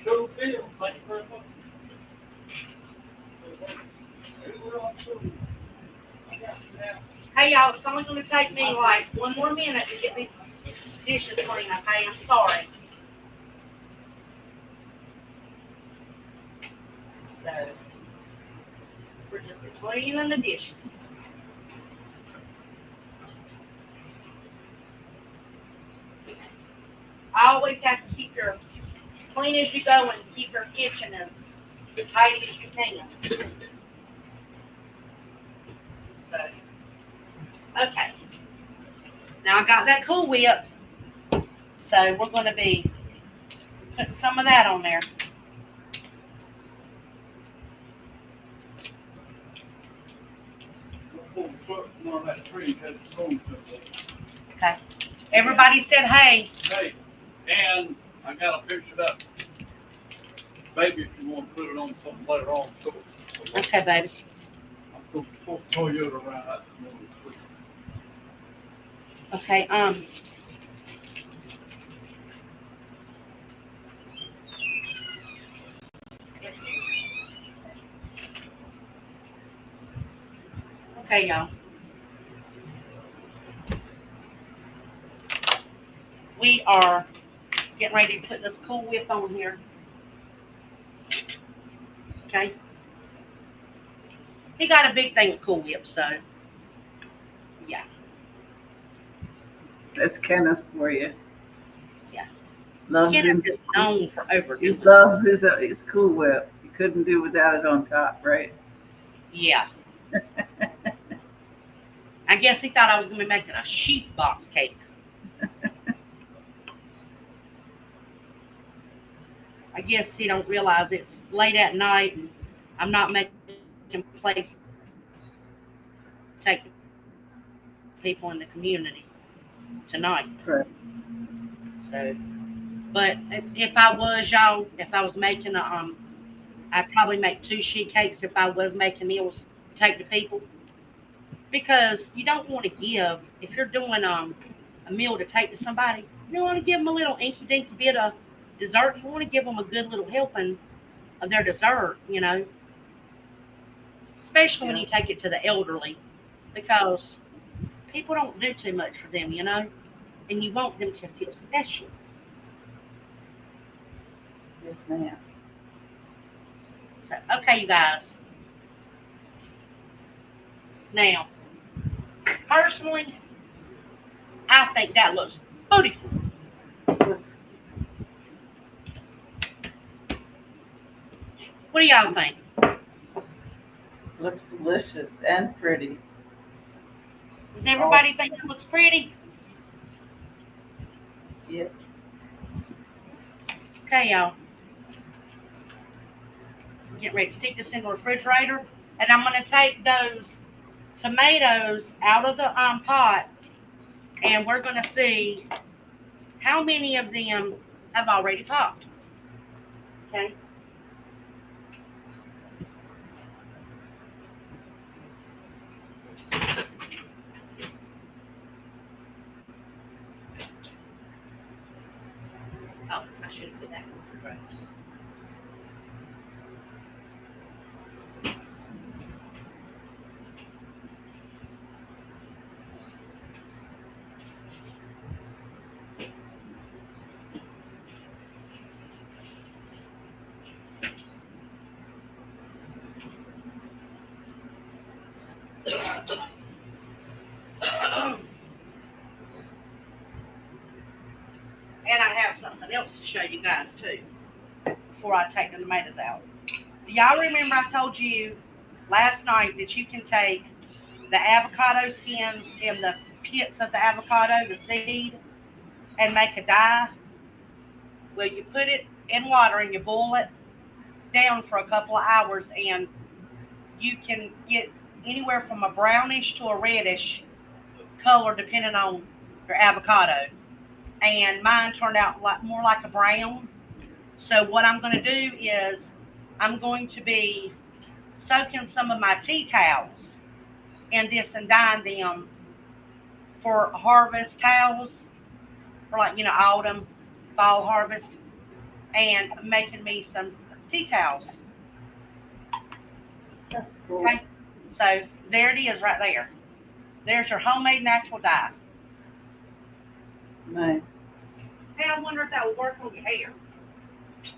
Cool deal. Thank you very much. Hey, y'all, it's only going to take me like 1 more minute to get these dishes clean, okay? I'm sorry. So, we're just cleaning the dishes. I always have to keep your clean as you go and keep your kitchen as tidy as you can. So, okay. Now I got that Cool Whip. So we're going to be putting some of that on there. Okay. Everybody said hey. Hey, and I got a picture of that baby if you want to put it on something later on. So, Okay, baby. I'm going to pull Toyota around that. Okay, okay, y'all. We are getting ready to put this Cool Whip on here. Okay. He got a big thing of Cool Whip, so yeah. That's Kenneth for you. Yeah. Loves Kenneth him. is known for He overdoing it. loves his Cool Whip. You couldn't do without it on top, right? Yeah. I guess he thought I was going to be making a sheep box cake. I guess he don't realize it's late at night and I'm not making plates to take people in the community tonight. Right. So, but if I was y'all, if I was making I'd probably make 2 sheet cakes if I was making meals to take to people. Because you don't want to give, if you're doing a meal to take to somebody, you don't want to give them a little inky dinky bit of dessert. You want to give them a good little helping of their dessert, you know. Especially when you take it to the elderly, because people don't do too much for them, you know, and you want them to feel special. Yes, ma'am. So, okay, you guys. Now, personally, I think that looks beautiful. Looks, What do y'all think? looks delicious and pretty. Does everybody think it looks pretty? Yeah. Okay, y'all. Get ready to stick this in the refrigerator. And I'm going to take those tomatoes out of the pot. And we're going to see how many of them have already popped. Okay. Oh, I should have put that in the refrigerator. And I have something else to show you guys too before I take the tomatoes out. Y'all remember I told you last night that you can take the avocado skins and the pits of the avocado, the seed, and make a dye? Well, you put it in water and you boil it down for a couple of hours, and you can get anywhere from a brownish to a reddish color depending on your avocado. And mine turned out more like a brown. So what I'm going to do is I'm going to be soaking some of my tea towels in this and dyeing them for harvest towels, for autumn, fall harvest, and making me some tea towels. That's cool. Okay, so there it is right there. There's your homemade natural dye. Nice. Hey, I wonder if that will work on your hair.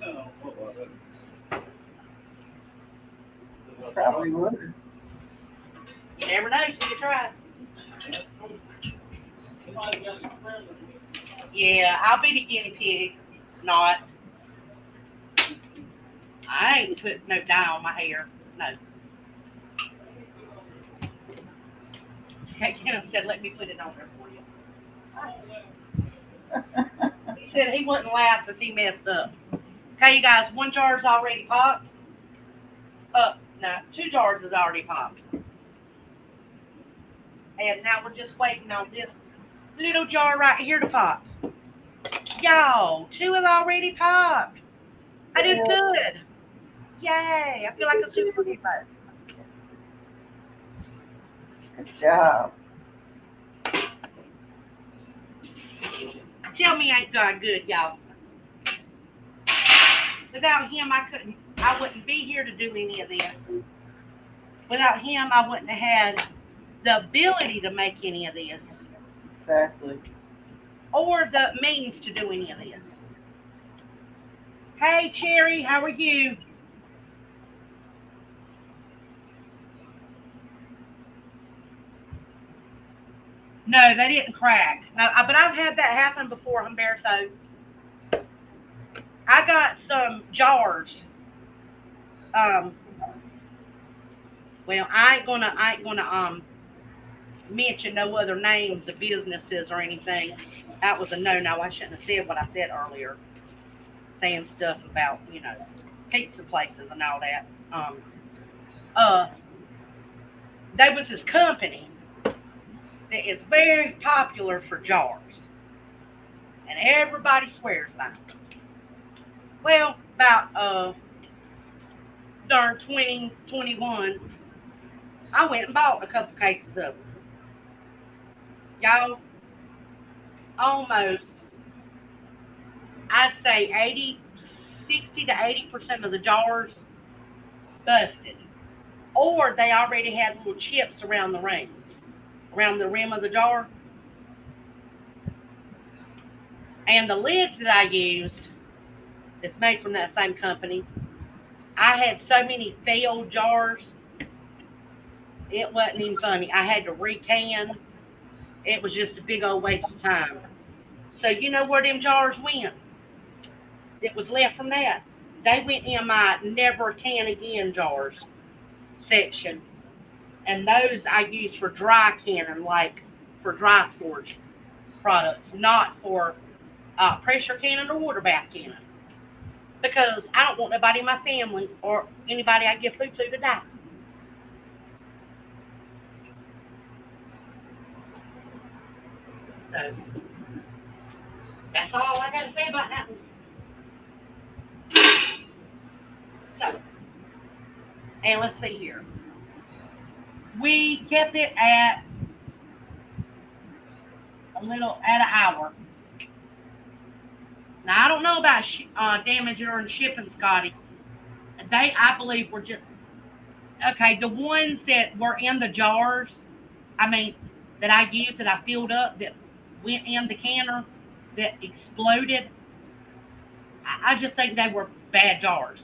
Oh, what was it? Probably would. You never know till you try. Somebody got an experiment. Yeah, I'll be the guinea pig. Not. I ain't put no dye on my hair. No. Kenneth said, let me put it on there for you. He said he wouldn't laugh if he messed up. Okay, you guys, one jar's already popped. No, 2 jars is already popped. And now we're just waiting on this little jar right here to pop. Y'all, 2 have already popped. I did good. Yay, I feel like a superhero. Good job. Tell me ain't God good, y'all. Without him, I wouldn't be here to do any of this. Without him, I wouldn't have had the ability to make any of this. Exactly. Or the means to do any of this. Hey, Cherry, how are you? No, they didn't crack. No, but I've had that happen before, Humberto. I got some jars. Well, I ain't gonna mention no other names of businesses or anything. That was a no. I shouldn't have said what I said earlier, saying stuff about pizza places and all that. There was this company that is very popular for jars, and everybody swears by it. Well, about darn 2021, I went and bought a couple cases of them. Y'all, almost, I'd say 60 to 80% of the jars busted. Or they already had little chips around the rings, around the rim of the jar. And the lids that I used, it's made from that same company. I had so many failed jars, it wasn't even funny. I had to recan It was just a big old waste of time. So you know where them jars went? That was left from that. They went in my never can again jars section. And those I use for dry canning, like for dry storage products, not for pressure canning or water bath canning. Because I don't want nobody in my family or anybody I give food to die. So that's all I got to say about that one. So, and let's see here. We kept it at at an hour. Now I don't know about damaging or shipping, Scotty. I believe, were just okay. The ones that were in the jars, I mean, that I used that I filled up that went in the canner that exploded. I just think they were bad jars.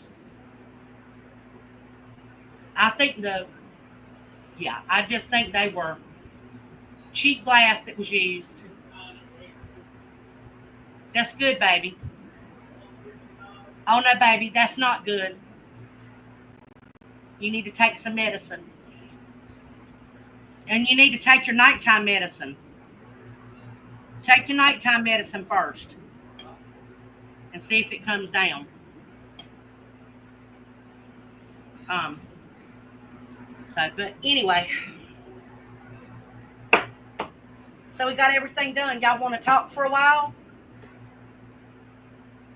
I think I just think they were cheap glass that was used. That's good, baby. Oh no, baby, that's not good. You need to take some medicine. And you need to take your nighttime medicine. Take your nighttime medicine first and see if it comes down. But anyway. So we got everything done. Y'all want to talk for a while?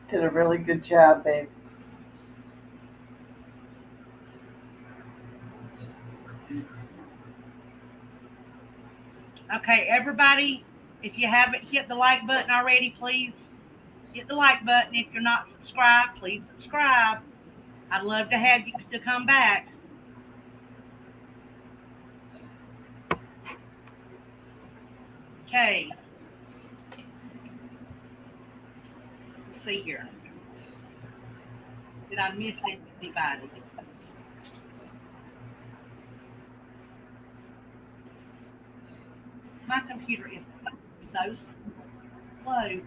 Did a really good job, babe. Okay, everybody, if you haven't hit the like button already, please hit the like button. If you're not subscribed, please subscribe. I'd love to have you to come back. Okay. Let's see here. Did I miss anybody? My computer is so slow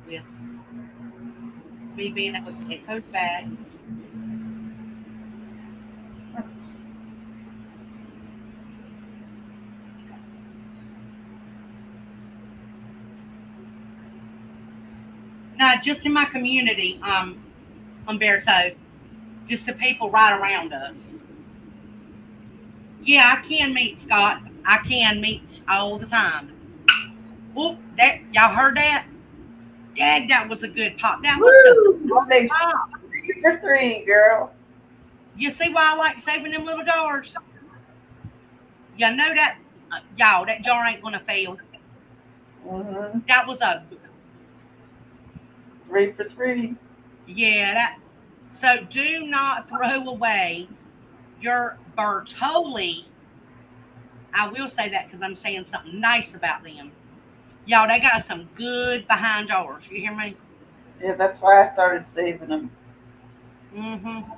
with me being able to see it goes back. No, just in my community, Umberto, just the people right around us. Yeah, I can meet, Scott. I can meet all the time. Whoop, that y'all heard that? Dag, that was a good pop. That was a good pop. 3 for 3, girl. You see why I like saving them little jars? You know that, y'all, that jar ain't gonna fail. Mm-hmm. That was a 3 for 3. Yeah, that. So do not throw away your Bertolli. I will say that because I'm saying something nice about them. Y'all, they got some good behind jars. You hear me? Yeah, that's why I started saving them. Mm-hmm.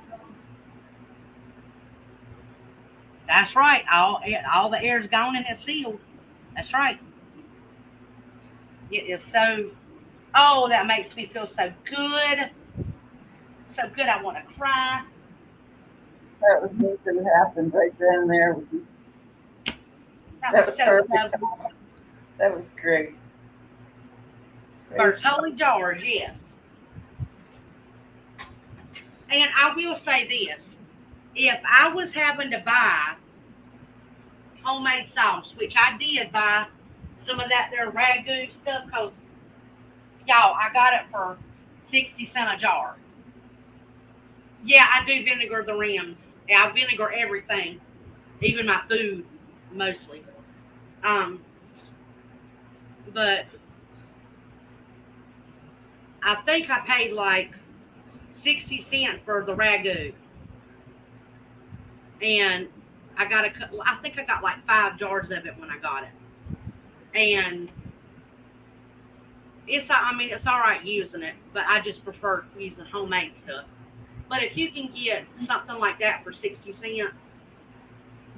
That's right. All the air's gone and it's sealed. That's right. It is so. Oh, that makes me feel so good. So good, I want to cry. That was neat that it happened right then and there. That was so perfect. lovely. That was great. Bertolli jars, yes. And I will say this. If I was having to buy homemade sauce, which I did buy some of that there ragu stuff, because, y'all, I got it for 60 cents a jar. Yeah, I do vinegar the rims. Yeah, I vinegar everything, even my food, mostly. But I think I paid like 60 cents for the ragu. And I think I got like 5 jars of it when I got it. And it's all right using it, but I just prefer using homemade stuff. But if you can get something like that for 60 cents,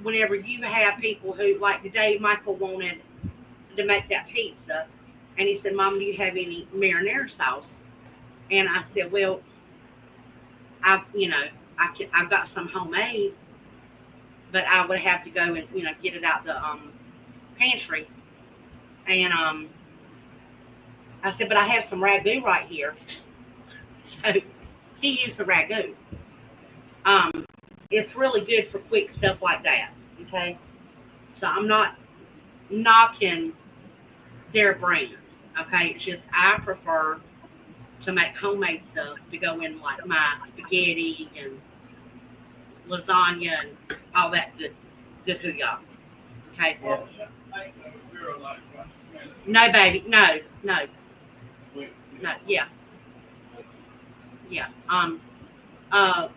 whenever you have people who, like today, Michael wanted to make that pizza, and he said, "Mom, do you have any marinara sauce?" And I said, "Well, I've got some homemade, but I would have to go and get it out the pantry." And I said, "But I have some ragu right here." So he used the ragu. Um, it's really good for quick stuff like that. Okay, so I'm not knocking their brand. Okay, it's just I prefer to make homemade stuff to go in like my spaghetti and lasagna and all that good hoo-yah. Okay. Well, I think we're like, right, man, No, baby, no, we- no, yeah. Yeah. Uh,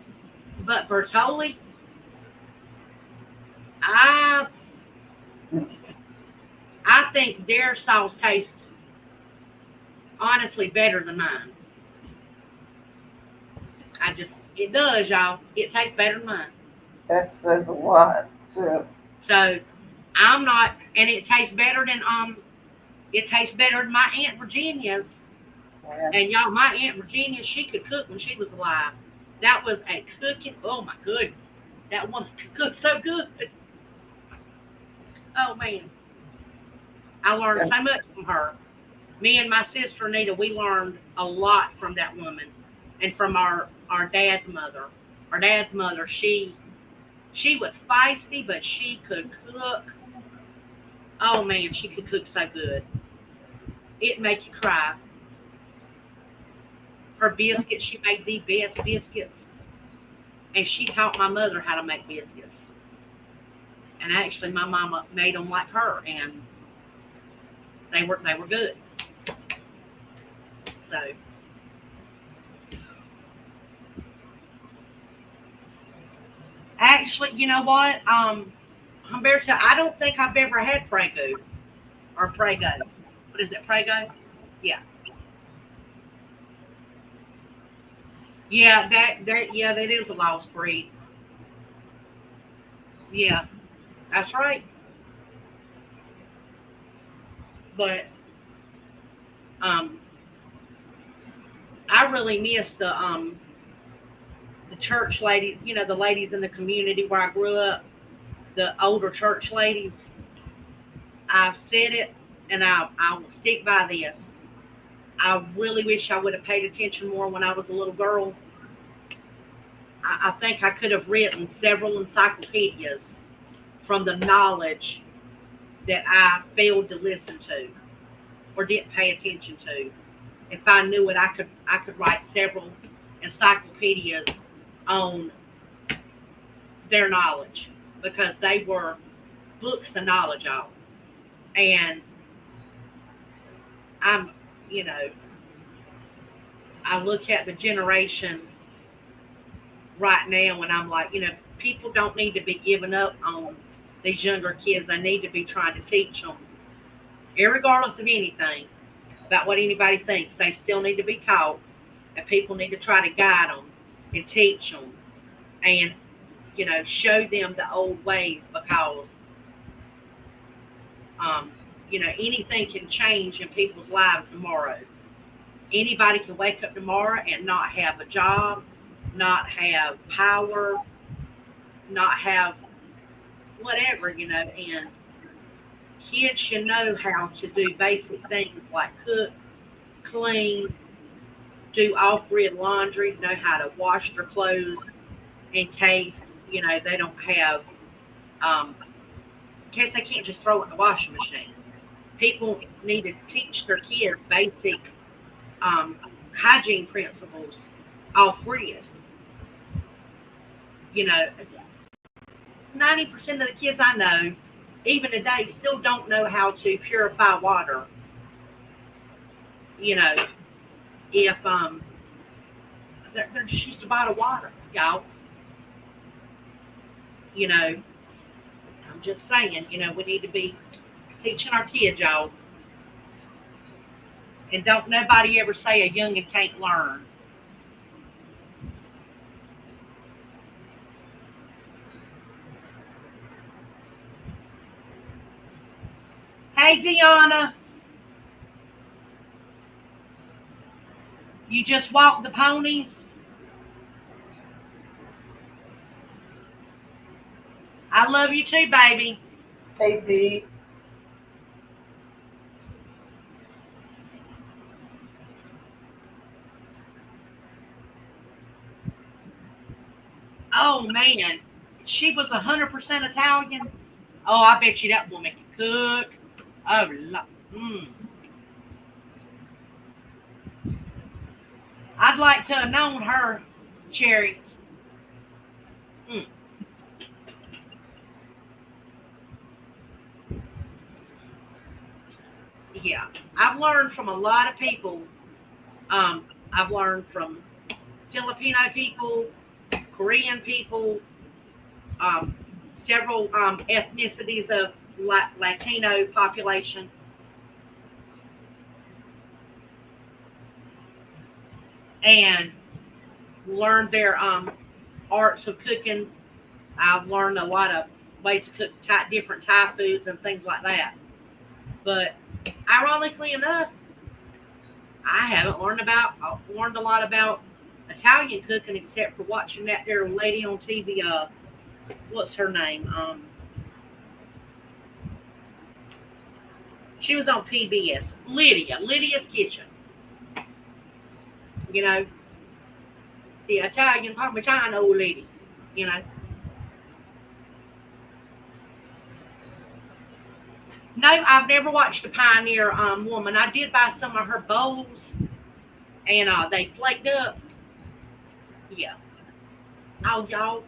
but Bertoli, I I think their sauce tastes honestly better than mine. It does, y'all. It tastes better than mine. That says a lot too. So I'm not, and it tastes better than my Aunt Virginia's. Yeah. And y'all, my Aunt Virginia, she could cook when she was alive. That was a cooking. Oh my goodness, that woman could cook so good. Oh man, I learned so much from her. Me and my sister Anita, we learned a lot from that woman, and from our dad's mother. Our dad's mother, she was feisty, but she could cook. Oh man, she could cook so good. It'd make you cry. Her biscuits, she made the best biscuits, and she taught my mother how to make biscuits. And actually, my mama made them like her, and they were good. So, actually, you know what? Humberto, I don't think I've ever had Prego or Prego. What is it, Prego? Yeah, yeah, that is a lost breed. Yeah, that's right. But um, I really miss the church ladies. You know, the ladies in the community where I grew up. The older church ladies. I've said it, and I will stick by this. I really wish I would have paid attention more when I was a little girl. I think I could have written several encyclopedias from the knowledge that I failed to listen to or didn't pay attention to. If I knew it, I could write several encyclopedias on their knowledge because they were books of knowledge on. And I'm, you know, I look at the generation right now and I'm like, people don't need to be giving up on these younger kids. They need to be trying to teach them, irregardless of anything about what anybody thinks. They still need to be taught, and people need to try to guide them and teach them and, show them the old ways because, anything can change in people's lives tomorrow. Anybody can wake up tomorrow and not have a job, not have power, not have whatever, and kids should know how to do basic things like cook, clean, do off-grid laundry, know how to wash their clothes in case, they don't have, in case they can't just throw it in the washing machine. People need to teach their kids basic hygiene principles off-grid. You know, 90% of the kids I know, even today, still don't know how to purify water. If they're just used to bottled water, y'all. I'm just saying, we need to be teaching our kids, y'all. And don't nobody ever say a youngin' can't learn. Hey, Deanna. You just walked the ponies? I love you too, baby. Hey, Dee. Oh, man. She was 100% Italian. Oh, I bet you that woman can cook. Oh, mm. I'd like to have known her, Cherry. Mm. Yeah, I've learned from a lot of people. I've learned from Filipino people, Korean people, um, several ethnicities of Latino population, and learned their arts of cooking. I've learned a lot of ways to cook different Thai foods and things like that. But ironically enough, I haven't learned a lot about Italian cooking except for watching that there lady on TV. What's her name? She was on PBS. Lydia's Kitchen. You know, the Italian Parmigiano lady. You know. No, I've never watched the Pioneer woman. I did buy some of her bowls, and they flaked up. Yeah. Oh, y'all.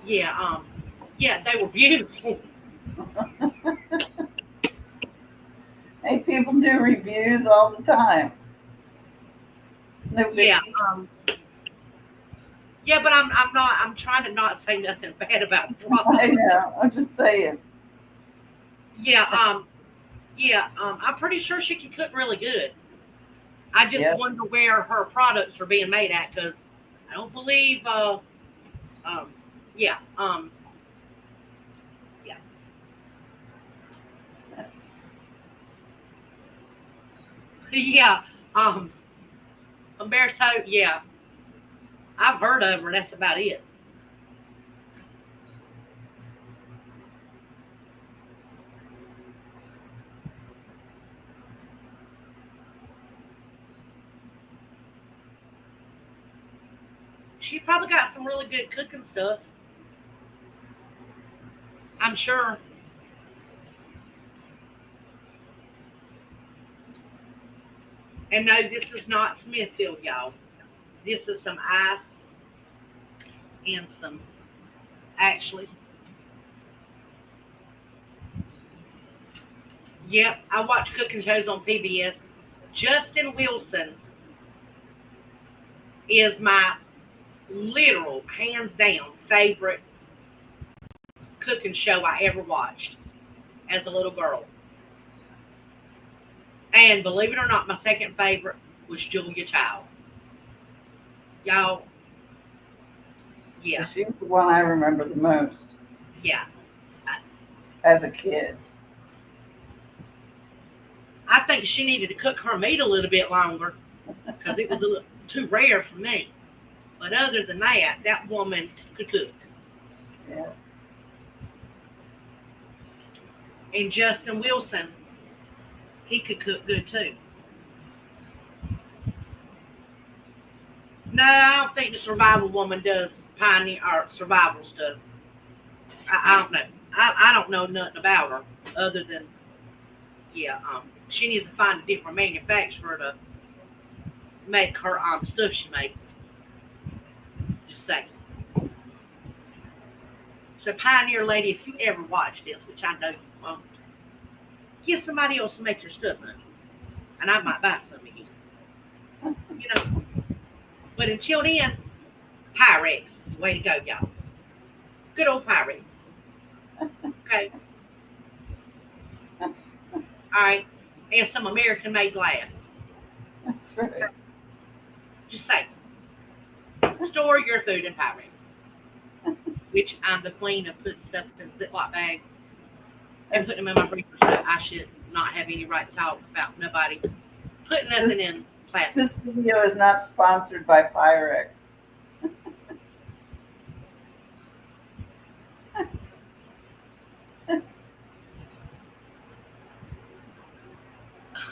Yeah. Yeah, they were beautiful. Hey, people do reviews all the time. No Yeah. biggie. Yeah, but I'm not. I'm trying to not say nothing bad about I product. know. I'm just saying. Yeah. Yeah. I'm pretty sure she can cook really good. I just Yep. wonder where her products are being made at because I don't believe. Um. Yeah. Yeah. Yeah. Um. Umberto. Yeah. I've heard of her. That's about it. She probably got some really good cooking stuff. I'm sure. And no, this is not Smithfield, y'all. This is some ice and some actually. Yep, I watch cooking shows on PBS. Justin Wilson is my literal, hands down, favorite cooking show I ever watched as a little girl. And believe it or not, my second favorite was Julia Child. Y'all, yeah, She's the one I remember the most yeah. as a kid. I think she needed to cook her meat a little bit longer because it was a little too rare for me. But other than that, that woman could cook. Yeah. And Justin Wilson, he could cook good too. No, I don't think the survival woman does pioneer or survival stuff. I don't know. I don't know nothing about her other than yeah. She needs to find a different manufacturer to make her stuff she makes. Just saying. So, Pioneer Lady, if you ever watch this, which I know you won't, get somebody else to make your stuff, honey. And I might buy some again. You know. But until then, Pyrex is the way to go, y'all. Good old Pyrex. Okay. All right. And some American made glass. That's right. Just say, store your food in Pyrex. Which I'm the queen of putting stuff in Ziploc bags. and putting them in my freezer. So I should not have any right to talk about nobody putting nothing in plastic. This video is not sponsored by Pyrex.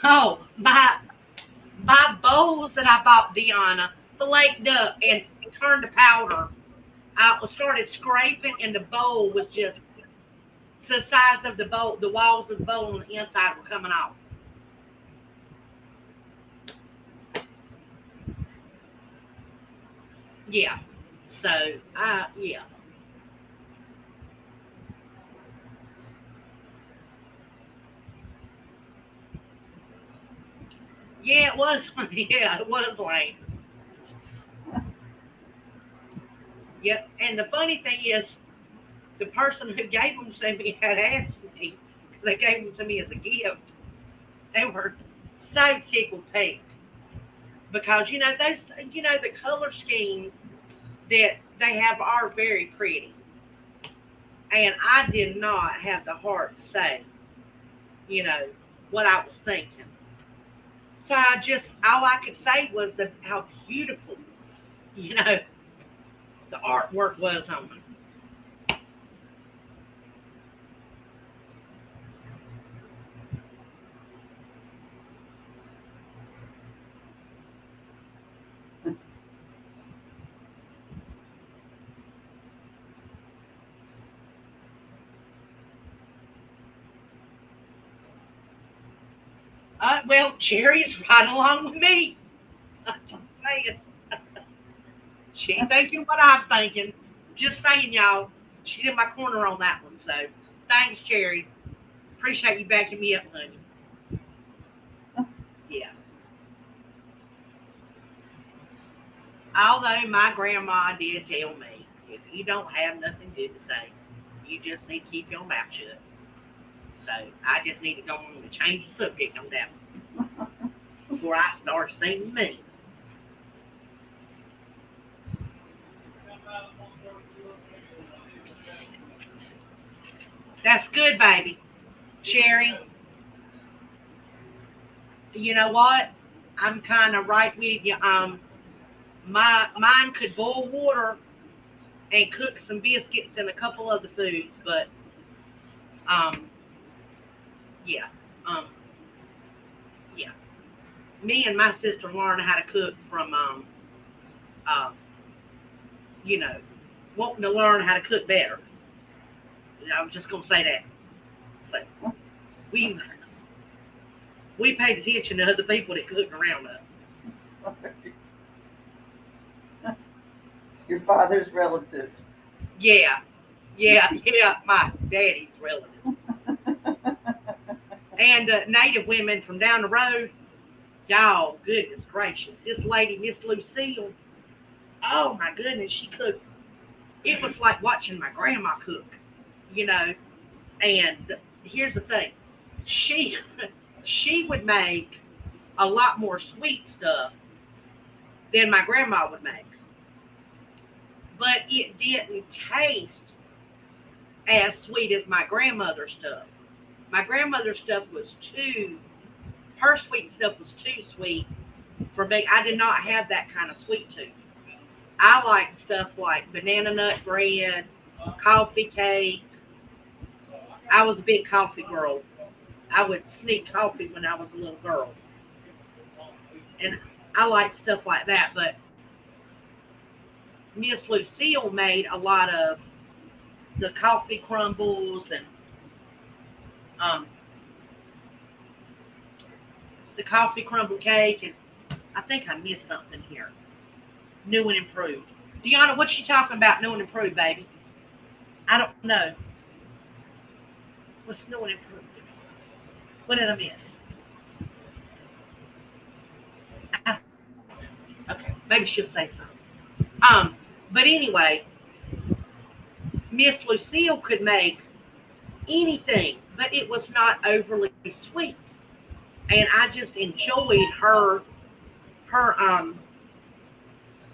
Oh, my bowls that I bought Deanna flaked up and turned to powder. I started scraping, and the bowl was just the sides of the bowl, the walls of the bowl on the inside were coming off. Yeah. So, yeah. Yeah, it was. Yeah, it was lame. Yep. And the funny thing is, the person who gave them to me had asked me, because they gave them to me as a gift. They were so tickled pink because those the color schemes that they have are very pretty, and I did not have the heart to say you know what I was thinking. So I just all I could say was how beautiful you know the artwork was on them. Well, Cherry's right along with me. I'm just saying. She ain't thinking what I'm thinking. Just saying, y'all. She's in my corner on that one. So thanks, Cherry. Appreciate you backing me up, honey. Yeah. Although my grandma did tell me, if you don't have nothing good to say, you just need to keep your mouth shut. So I just need to go on and change the subject on that one before I start saying me. That's good, baby. Cherry, you know what? I'm kind of right with you. Mine could boil water and cook some biscuits and a couple other foods, but um, yeah, um, yeah. Me and my sister learned how to cook from uh, you know, wanting to learn how to cook better. I was just gonna say that. So we we paid attention to other people that cooked around us. Your father's relatives. Yeah, yeah. My daddy's relatives and native women from down the road. Y'all, goodness gracious, this lady, Miss Lucille. Oh my goodness, she cooked. It was like watching my grandma cook, you know. And here's the thing, she she would make a lot more sweet stuff than my grandma would make, but it didn't taste as sweet as my grandmother's stuff. My grandmother's stuff was too, her sweet stuff was too sweet for me. I did not have that kind of sweet tooth. I like stuff like banana nut bread, coffee cake. I was a big coffee girl. I would sneak coffee when I was a little girl. And I like stuff like that. But Miss Lucille made a lot of the coffee crumbles and um, the coffee crumble cake. And I think I missed something here. New and improved. Deanna, what you talking about new and improved, baby? I don't know. What's new and improved? What did I miss? Okay, maybe she'll say something. But anyway, Miss Lucille could make anything, but it was not overly sweet, and I just enjoyed her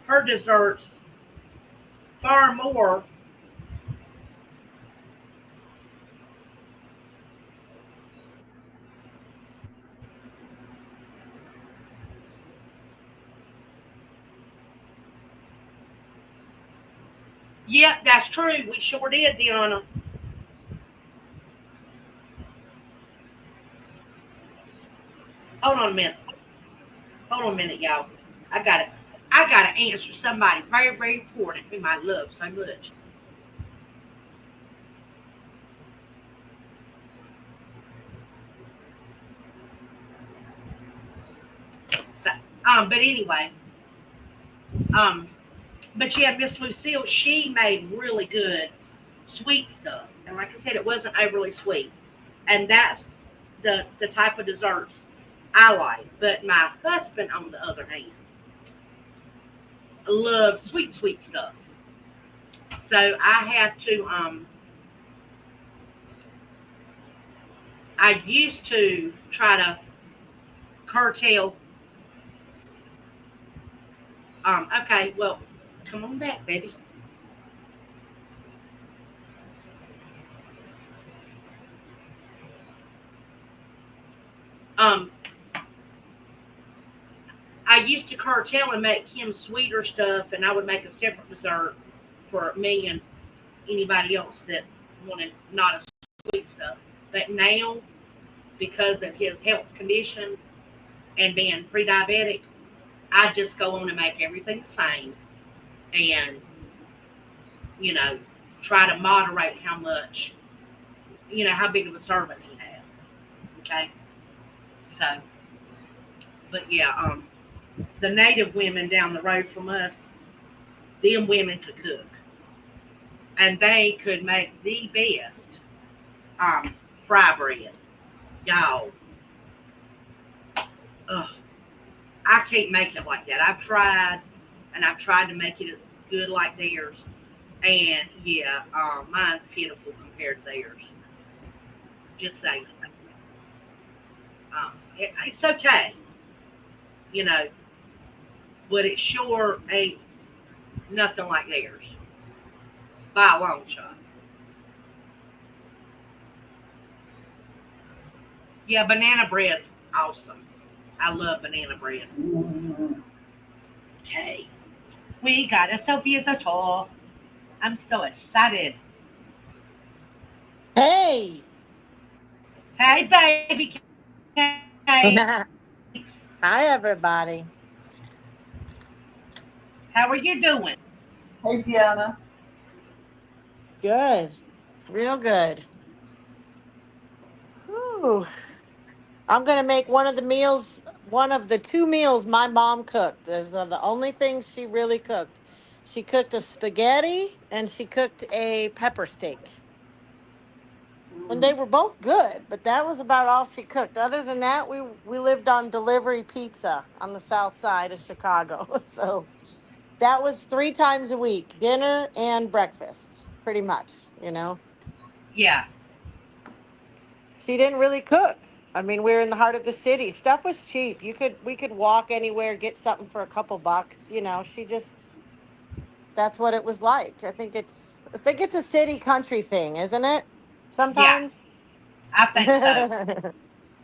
her desserts far more Yep, that's true. We sure did, Deanna. Hold on a minute. Hold on a minute, y'all. I got it. I gotta answer somebody very, very important whom I love so much. So, but anyway, um, but yeah, Miss Lucille, she made really good sweet stuff, and like I said, it wasn't overly sweet, and that's the type of desserts I like. But my husband, on the other hand, loves sweet, sweet stuff. So I have to. I used to try to curtail. Okay, well, come on back, baby. Um, I used to curtail and make him sweeter stuff, and I would make a separate dessert for me and anybody else that wanted not a sweet stuff. But now, because of his health condition and being pre-diabetic, I just go on and make everything the same, and you know, try to moderate how much, how big of a servant he has. Okay, so, but yeah, the native women down the road from us, them women could cook, and they could make the best fry bread. Y'all, ugh, I can't make it like that. I've tried, and I've tried to make it good like theirs, and yeah, mine's pitiful compared to theirs. Just saying, it's okay, you know, but it sure ain't nothing like theirs by a long shot. Yeah, banana bread's awesome. I love banana bread. Mhm. Okay, we got a Sophia's a tour. I'm so excited. Hey. Hey, baby cakes. Hi, everybody. How are you doing? Hey, Deanna. Good. Real good. Whew. I'm going to make one of the two meals my mom cooked. Those are the only things she really cooked. She cooked a spaghetti and she cooked a pepper steak. And they Mm. were both good, but that was about all she cooked. Other than that, we lived on delivery pizza on the south side of Chicago. So that was three times a week, dinner and breakfast, pretty much, you know. Yeah, She didn't really cook. I mean, we were in the heart of the city. Stuff was cheap. We could walk anywhere, get something for a couple bucks, you know. She just That's what it was like. I think it's a city country thing, isn't it? yeah, Sometimes. I think so.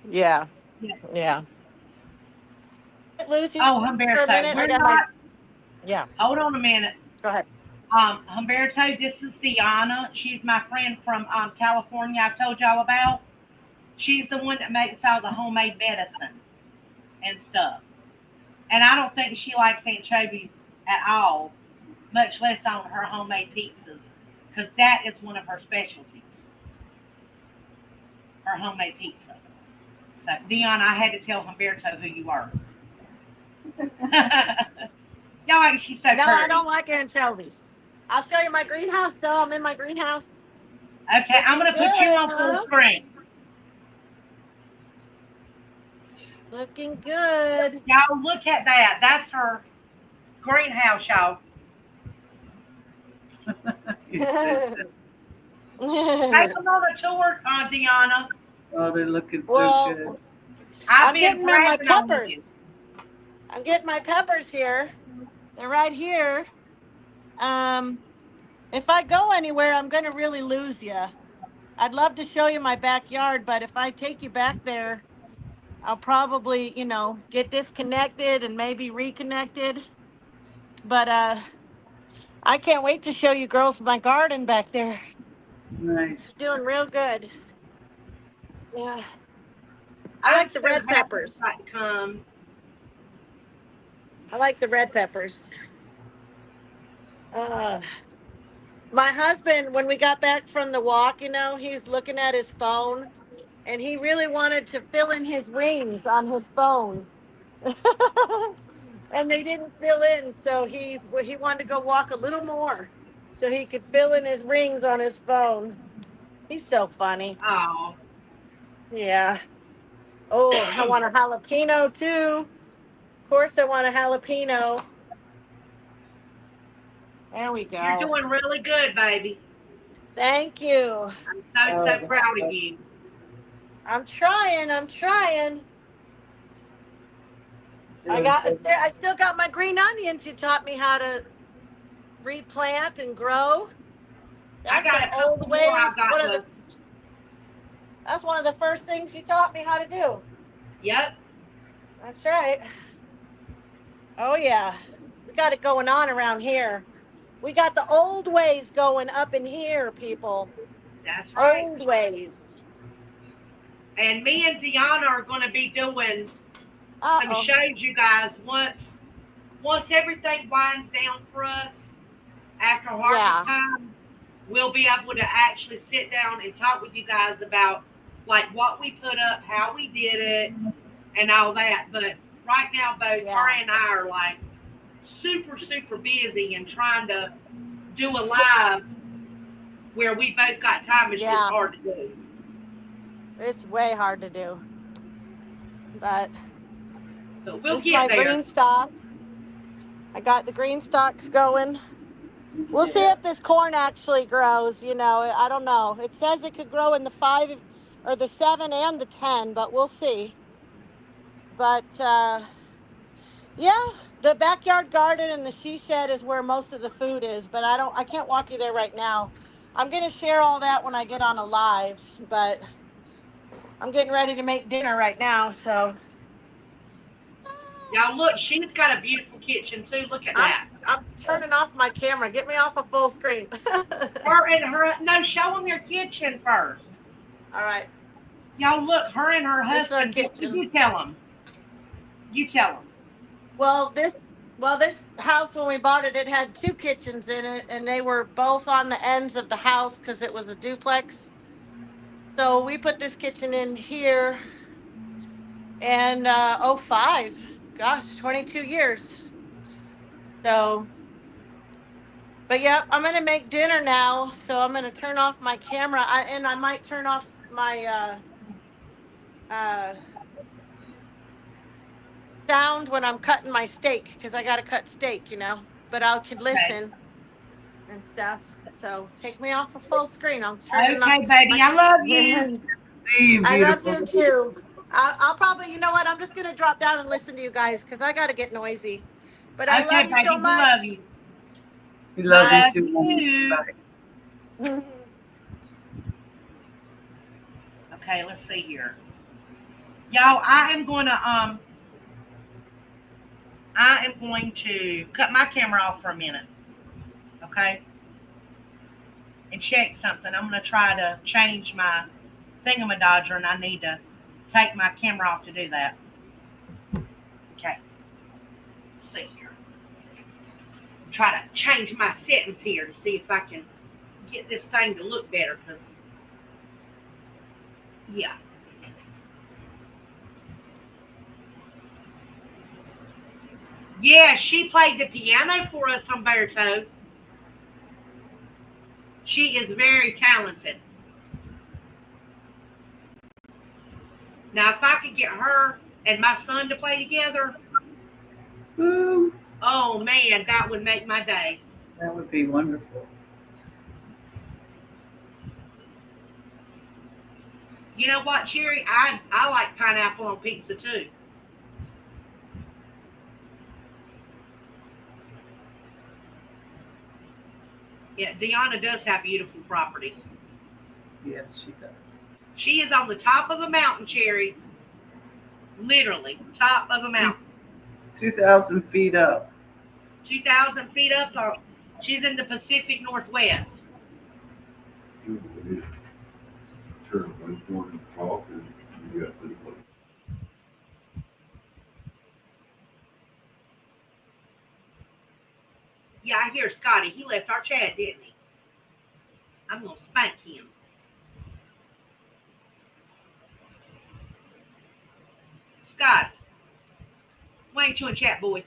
Yeah. Yeah. Yeah. Lose you Oh, for a Humberto, minute. I we're got my not. Yeah. Hold on a minute. Go ahead. Humberto, this is Deanna. She's my friend from California. I've told y'all about. She's the one that makes all the homemade medicine and stuff. And I don't think she likes anchovies at all, much less on her homemade pizzas, because that is one of her specialties. Her homemade pizza. So, Deanna, I had to tell Humberto who you are. Y'all, she's so No, I pretty. don't like anchovies. I'll show you my greenhouse though. I'm in my greenhouse. Okay, I'm Looking gonna put you good, on full huh? screen. Looking good. Y'all, look at that. That's her greenhouse, y'all. It's just, Take them on a tour, Deanna. oh, they're looking so Well, good. I've I'm been getting my bragging on you. peppers. I'm getting my peppers here. They're right here. Um, if I go anywhere, I'm gonna really lose you. I'd love to show you my backyard, but if I take you back there, I'll probably, get disconnected and maybe reconnected. But I can't wait to show you girls my garden back there. Nice. It's doing real good. Yeah. I I'm like the so red happy you peppers. got to come. I like the red peppers. Uh, my husband, when we got back from the walk, he's looking at his phone and he really wanted to fill in his rings on his phone. And they didn't fill in, so he wanted to go walk a little more so he could fill in his rings on his phone. He's so funny. Oh, Yeah. Oh, I want a jalapeno too. Of course, I want a jalapeno. There we you're go. doing really good, baby. Thank you. I'm so proud of you. I'm trying. I'm trying. Doing so I still got my green onions. You taught me how to replant and grow. I That's got a the old couple more ways. I got to. That's one of the first things you taught me how to do. Yep, That's right. Oh yeah. We got it going on around here. We got the old ways going up in here, people. that's right. Old ways. And me and Deanna are going to be doing some Uh-oh. shows, you guys. Once everything winds down for us after harvest Yeah. time, we'll be able to actually sit down and talk with you guys about like what we put up, how we did it, and all that. But right now, both her Yeah. and I are like super, super busy and trying to do a live where we both got time. It's just Yeah. hard to do. It's way hard to do. But But we'll this is get my there. green stock. I got the green stalks going. We'll see Yeah. if this corn actually grows. I don't know. It says it could grow in the 5 or the 7 and the 10, but we'll see. But yeah, the backyard garden and the she shed is where most of the food is, but I can't walk you there right now. I'm going to share all that when I get on a live, but I'm getting ready to make dinner right now, so Y'all look, she's got a beautiful kitchen too. Look at I'm that. I'm turning off my camera. Get me off of full screen. No, show them your kitchen first. All right. Y'all look, her and her This is our husband. kitchen. You tell them. You tell them. Well, this house when we bought it, it had 2 kitchens in it, and they were both on the ends of the house because it was a duplex. So we put this kitchen in here, and 05, gosh, 22 years. So, but yep, I'm gonna make dinner now. So I'm gonna turn off my camera, and I might turn off my uh, sound when I'm cutting my steak because I gotta cut steak. But I could Okay. listen and stuff. So take me off of full screen. I'm turning off Okay, baby. I love you. my. See you, I love beautiful. you too. I'll probably, you know what? I'm just gonna drop down and listen to you guys because I gotta get noisy. But I Okay, love you so baby. We much. love you. We love you Love too, you. Bye. Okay, let's see here. Y'all, I am going to cut my camera off for a minute. Okay? And check something. I'm gonna try to change my thingamadodger and I need to take my camera off to do that. Okay. Let's see here. Try to change my settings here to see if I can get this thing to look better because yeah. Yeah, she played the piano for us, Humberto. She is very talented. Now, if I could get her and my son to play together, Woo. oh man, that would make my day. That would be wonderful. You know what, Cherry? I like pineapple on pizza too. Yeah, Deanna does have beautiful property. Yes, she does. She is on the top of a mountain, Cherry. Literally, top of a mountain. 2,000 feet up. 2,000 feet up She's in the Pacific Northwest. Sure, when you want to talk, and you got to. Yeah, I hear Scotty. He left our chat, didn't he? I'm gonna spank him. Scotty, why ain't you in chat, boy?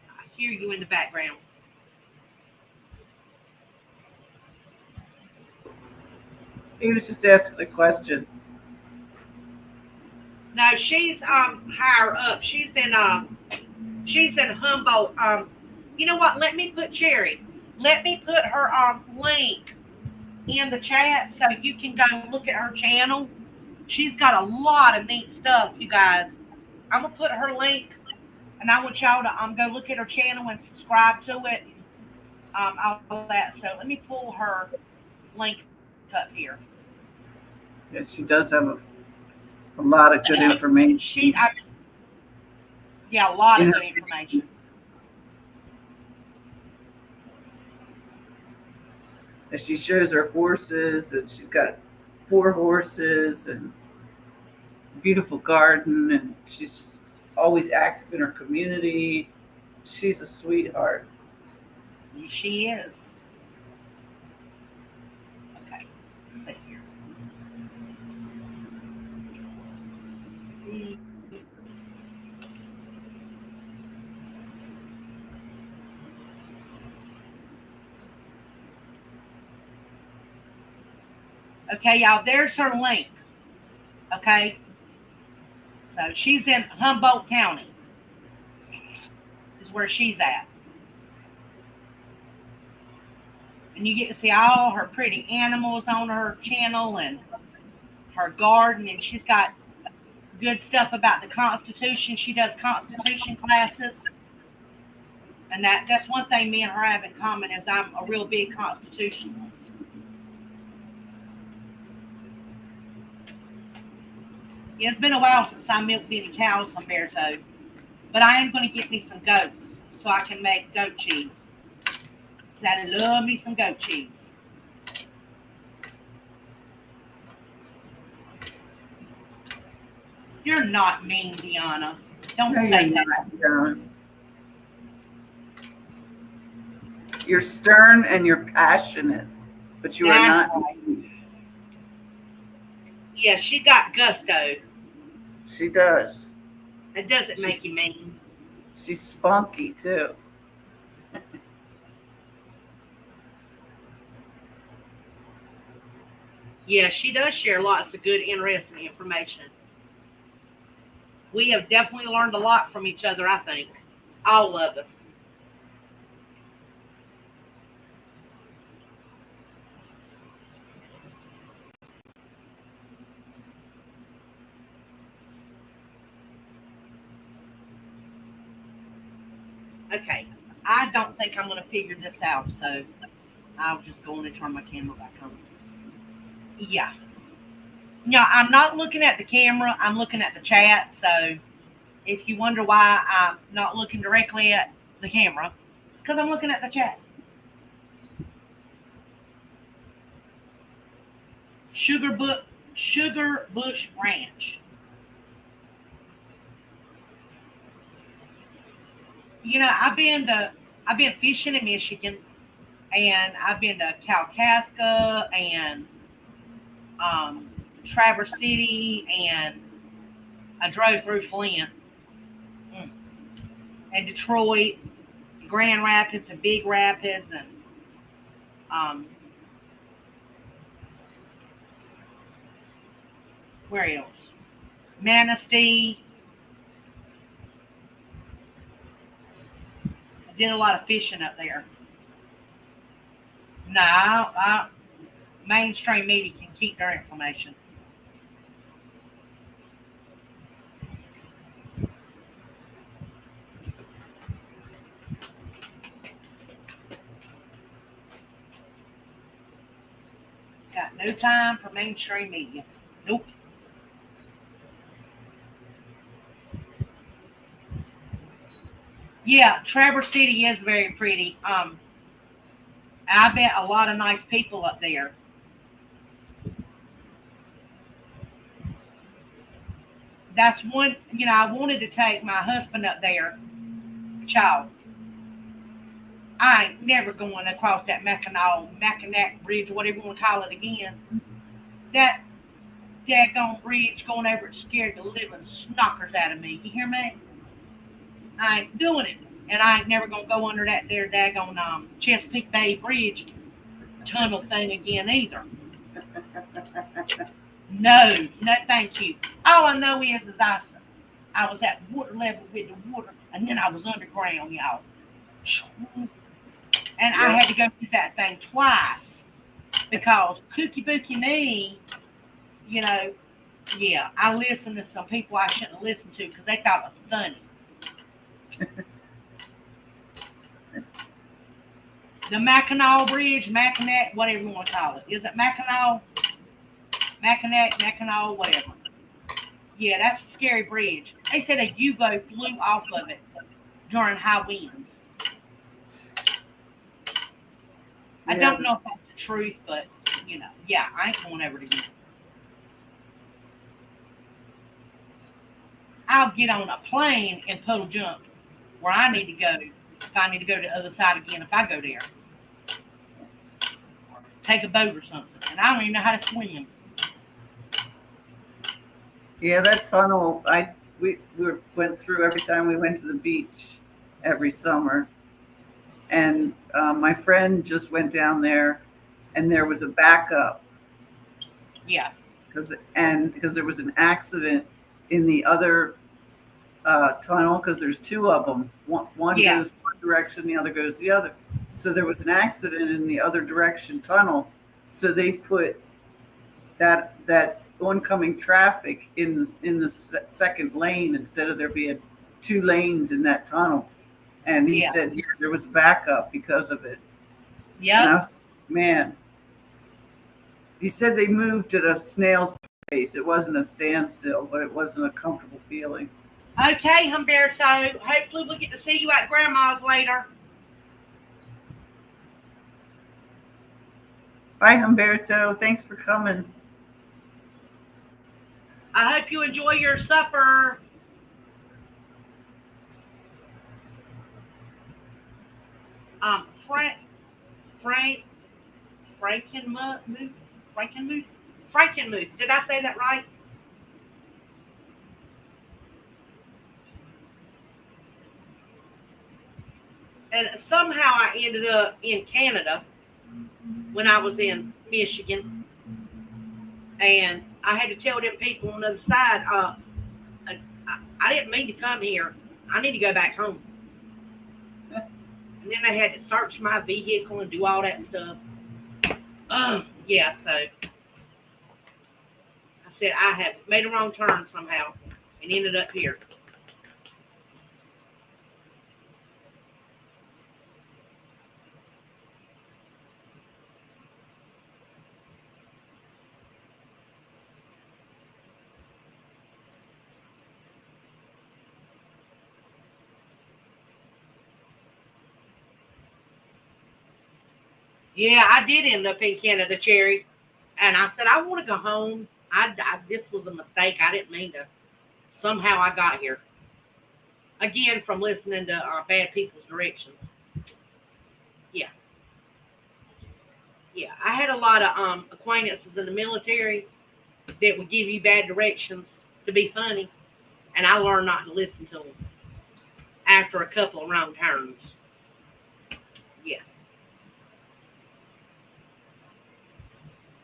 I hear you in the background. He was just asking a question. No, she's higher up. She's in Humboldt. You know what? Let me put Cherry. Let me put her link in the chat so you can go look at her channel. She's got a lot of neat stuff, you guys. I'm gonna put her link, and I want y'all to go look at her channel and subscribe to it. All that. So let me pull her link up here. Yeah, she does have a lot of good information. Yeah, a lot of good information. And she shows her horses, and she's got 4 horses and a beautiful garden, and she's just always active in her community. She's a sweetheart. She is. Okay, let's see here. Okay, y'all, there's her link. Okay, so she's in Humboldt County, is where she's at. And you get to see all her pretty animals on her channel and her garden, and she's got good stuff about the Constitution. She does Constitution classes. And that's one thing me and her have in common is I'm a real big constitutionalist. Yeah, it's been a while since I milked any cows, Humberto, but I am going to get me some goats so I can make goat cheese. Because I love me some goat cheese. You're not mean, Deanna. Don't No, say you're that. not. You're stern and you're passionate, but you are That's not. right. Yeah, she got gusto. She does. It doesn't make you mean. She's spunky too. Yeah, she does share lots of good, interesting information. We have definitely learned a lot from each other, I think. All of us. Okay, I don't think I'm going to figure this out, so I'll just go on and turn my camera back on. Yeah. No, I'm not looking at the camera. I'm looking at the chat. So if you wonder why I'm not looking directly at the camera, it's because I'm looking at the chat. Sugar Bush Ranch. You know, I've been fishing in Michigan, and I've been to Kalkaska and Traverse City, and I drove through Flint and Detroit, Grand Rapids, and Big Rapids, and where else? Manistee. I did a lot of fishing up there. No, mainstream media can keep their information. Got no time for mainstream media. Nope. Yeah, Traverse City is very pretty. I met a lot of nice people up there. That's one, I wanted to take my husband up there. Child, I ain't never going across that Mackinac Bridge, whatever you want to call it again. That daggone bridge going over it scared the living snockers out of me. You hear me? I ain't doing it. And I ain't never gonna go under that there daggone Chesapeake Bay Bridge tunnel thing again either. No, no, thank you. All I know is I was at water level with the water, and then I was underground, y'all. And I Yeah. had to go through that thing twice because kooky booky me, you know, yeah, I listened to some people I shouldn't have listened to because they thought it was funny. The Mackinac Bridge, Mackinac, whatever you want to call it. Is it Mackinac? Mackinac, whatever. Yeah, that's a scary bridge. They said a U-boat flew off of it during high winds. I Yeah. don't know if that's the truth, but yeah, I ain't going over it again. I'll get on a plane and puddle jump where I need to go if I need to go to the other side again if I go there. Take a boat or something. And I don't even know how to swim. Yeah, that tunnel we went through every time we went to the beach every summer. And my friend just went down there, and there was a backup Yeah, because there was an accident in the other tunnel because there's two of them. One yeah, goes one direction, the other goes the other. So there was an accident in the other direction tunnel. So they put that oncoming traffic in the second lane instead of there being two lanes in that tunnel. And he yeah, said, yeah, there was backup because of it. And I yep. was, man, he said they moved at a snail's pace. It wasn't a standstill, but it wasn't a comfortable feeling. Okay, Humberto. Hopefully we'll get to see you at Grandma's later. Bye, Humberto. Thanks for coming. I hope you enjoy your supper. Frank, Frank, Frankenmuth, Frankenmuth, Frankenmuth. Did I say that right? And somehow I ended up in Canada when I was in Michigan, and I had to tell them people on the other side, I didn't mean to come here. I need to go back home. And then they had to search my vehicle and do all that stuff. Yeah, so I said I had made a wrong turn somehow and ended up here. Yeah, I did end up in Canada, Cherry. And I said, I want to go home. This was a mistake. I didn't mean to. Somehow I got here. Again, from listening to bad people's directions. Yeah, yeah. I had a lot of acquaintances in the military that would give you bad directions to be funny. And I learned not to listen to them after a couple of wrong turns. Yeah.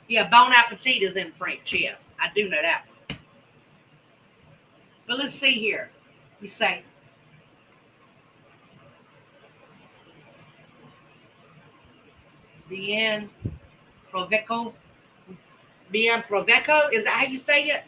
Yeah, bon appetit is in French, yes. I do know that one. But let's see here. You say, bien provecho. Bien provecho? Is that how you say it?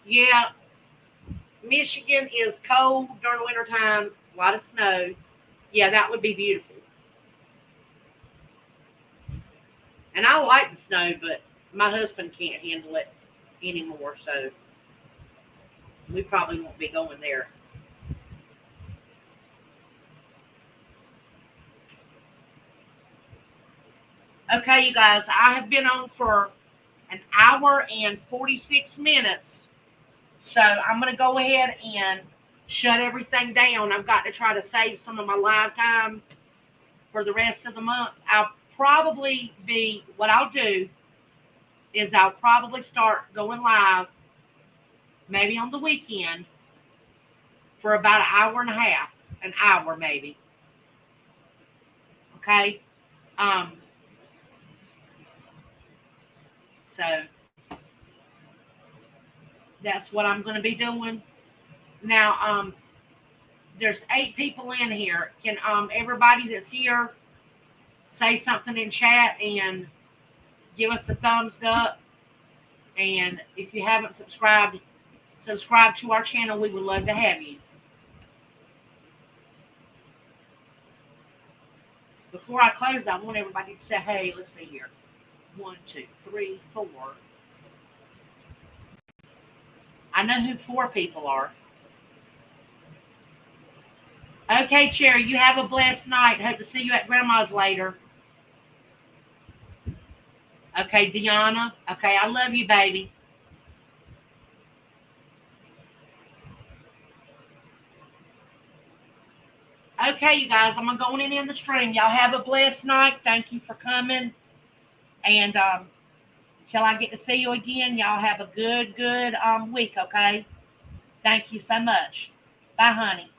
Yeah, Michigan is cold during the wintertime A lot of snow. Yeah, that would be beautiful. And I like the snow, but my husband can't handle it anymore, so we probably won't be going there. Okay, you guys, I have been on for an hour and 46 minutes. So I'm going to go ahead and shut everything down. I've got to try to save some of my live time for the rest of the month. What I'll do is I'll probably start going live maybe on the weekend for about an hour and a half, an hour maybe. Okay? Um, so that's what I'm going to be doing. Now, there's 8 people in here. Can everybody that's here say something in chat and give us a thumbs up? And if you haven't subscribed, subscribe to our channel. We would love to have you. Before I close, I want everybody to say, hey, let's see here. 1, 2, 3, 4. I know who 4 people are. Okay, Cherry, you have a blessed night. Hope to see you at Grandma's later. Okay, Deanna. Okay, I love you, baby. Okay, you guys, I'm going in the stream. Y'all have a blessed night. Thank you for coming. And till I get to see you again, y'all have a good week, okay? Thank you so much. Bye, honey.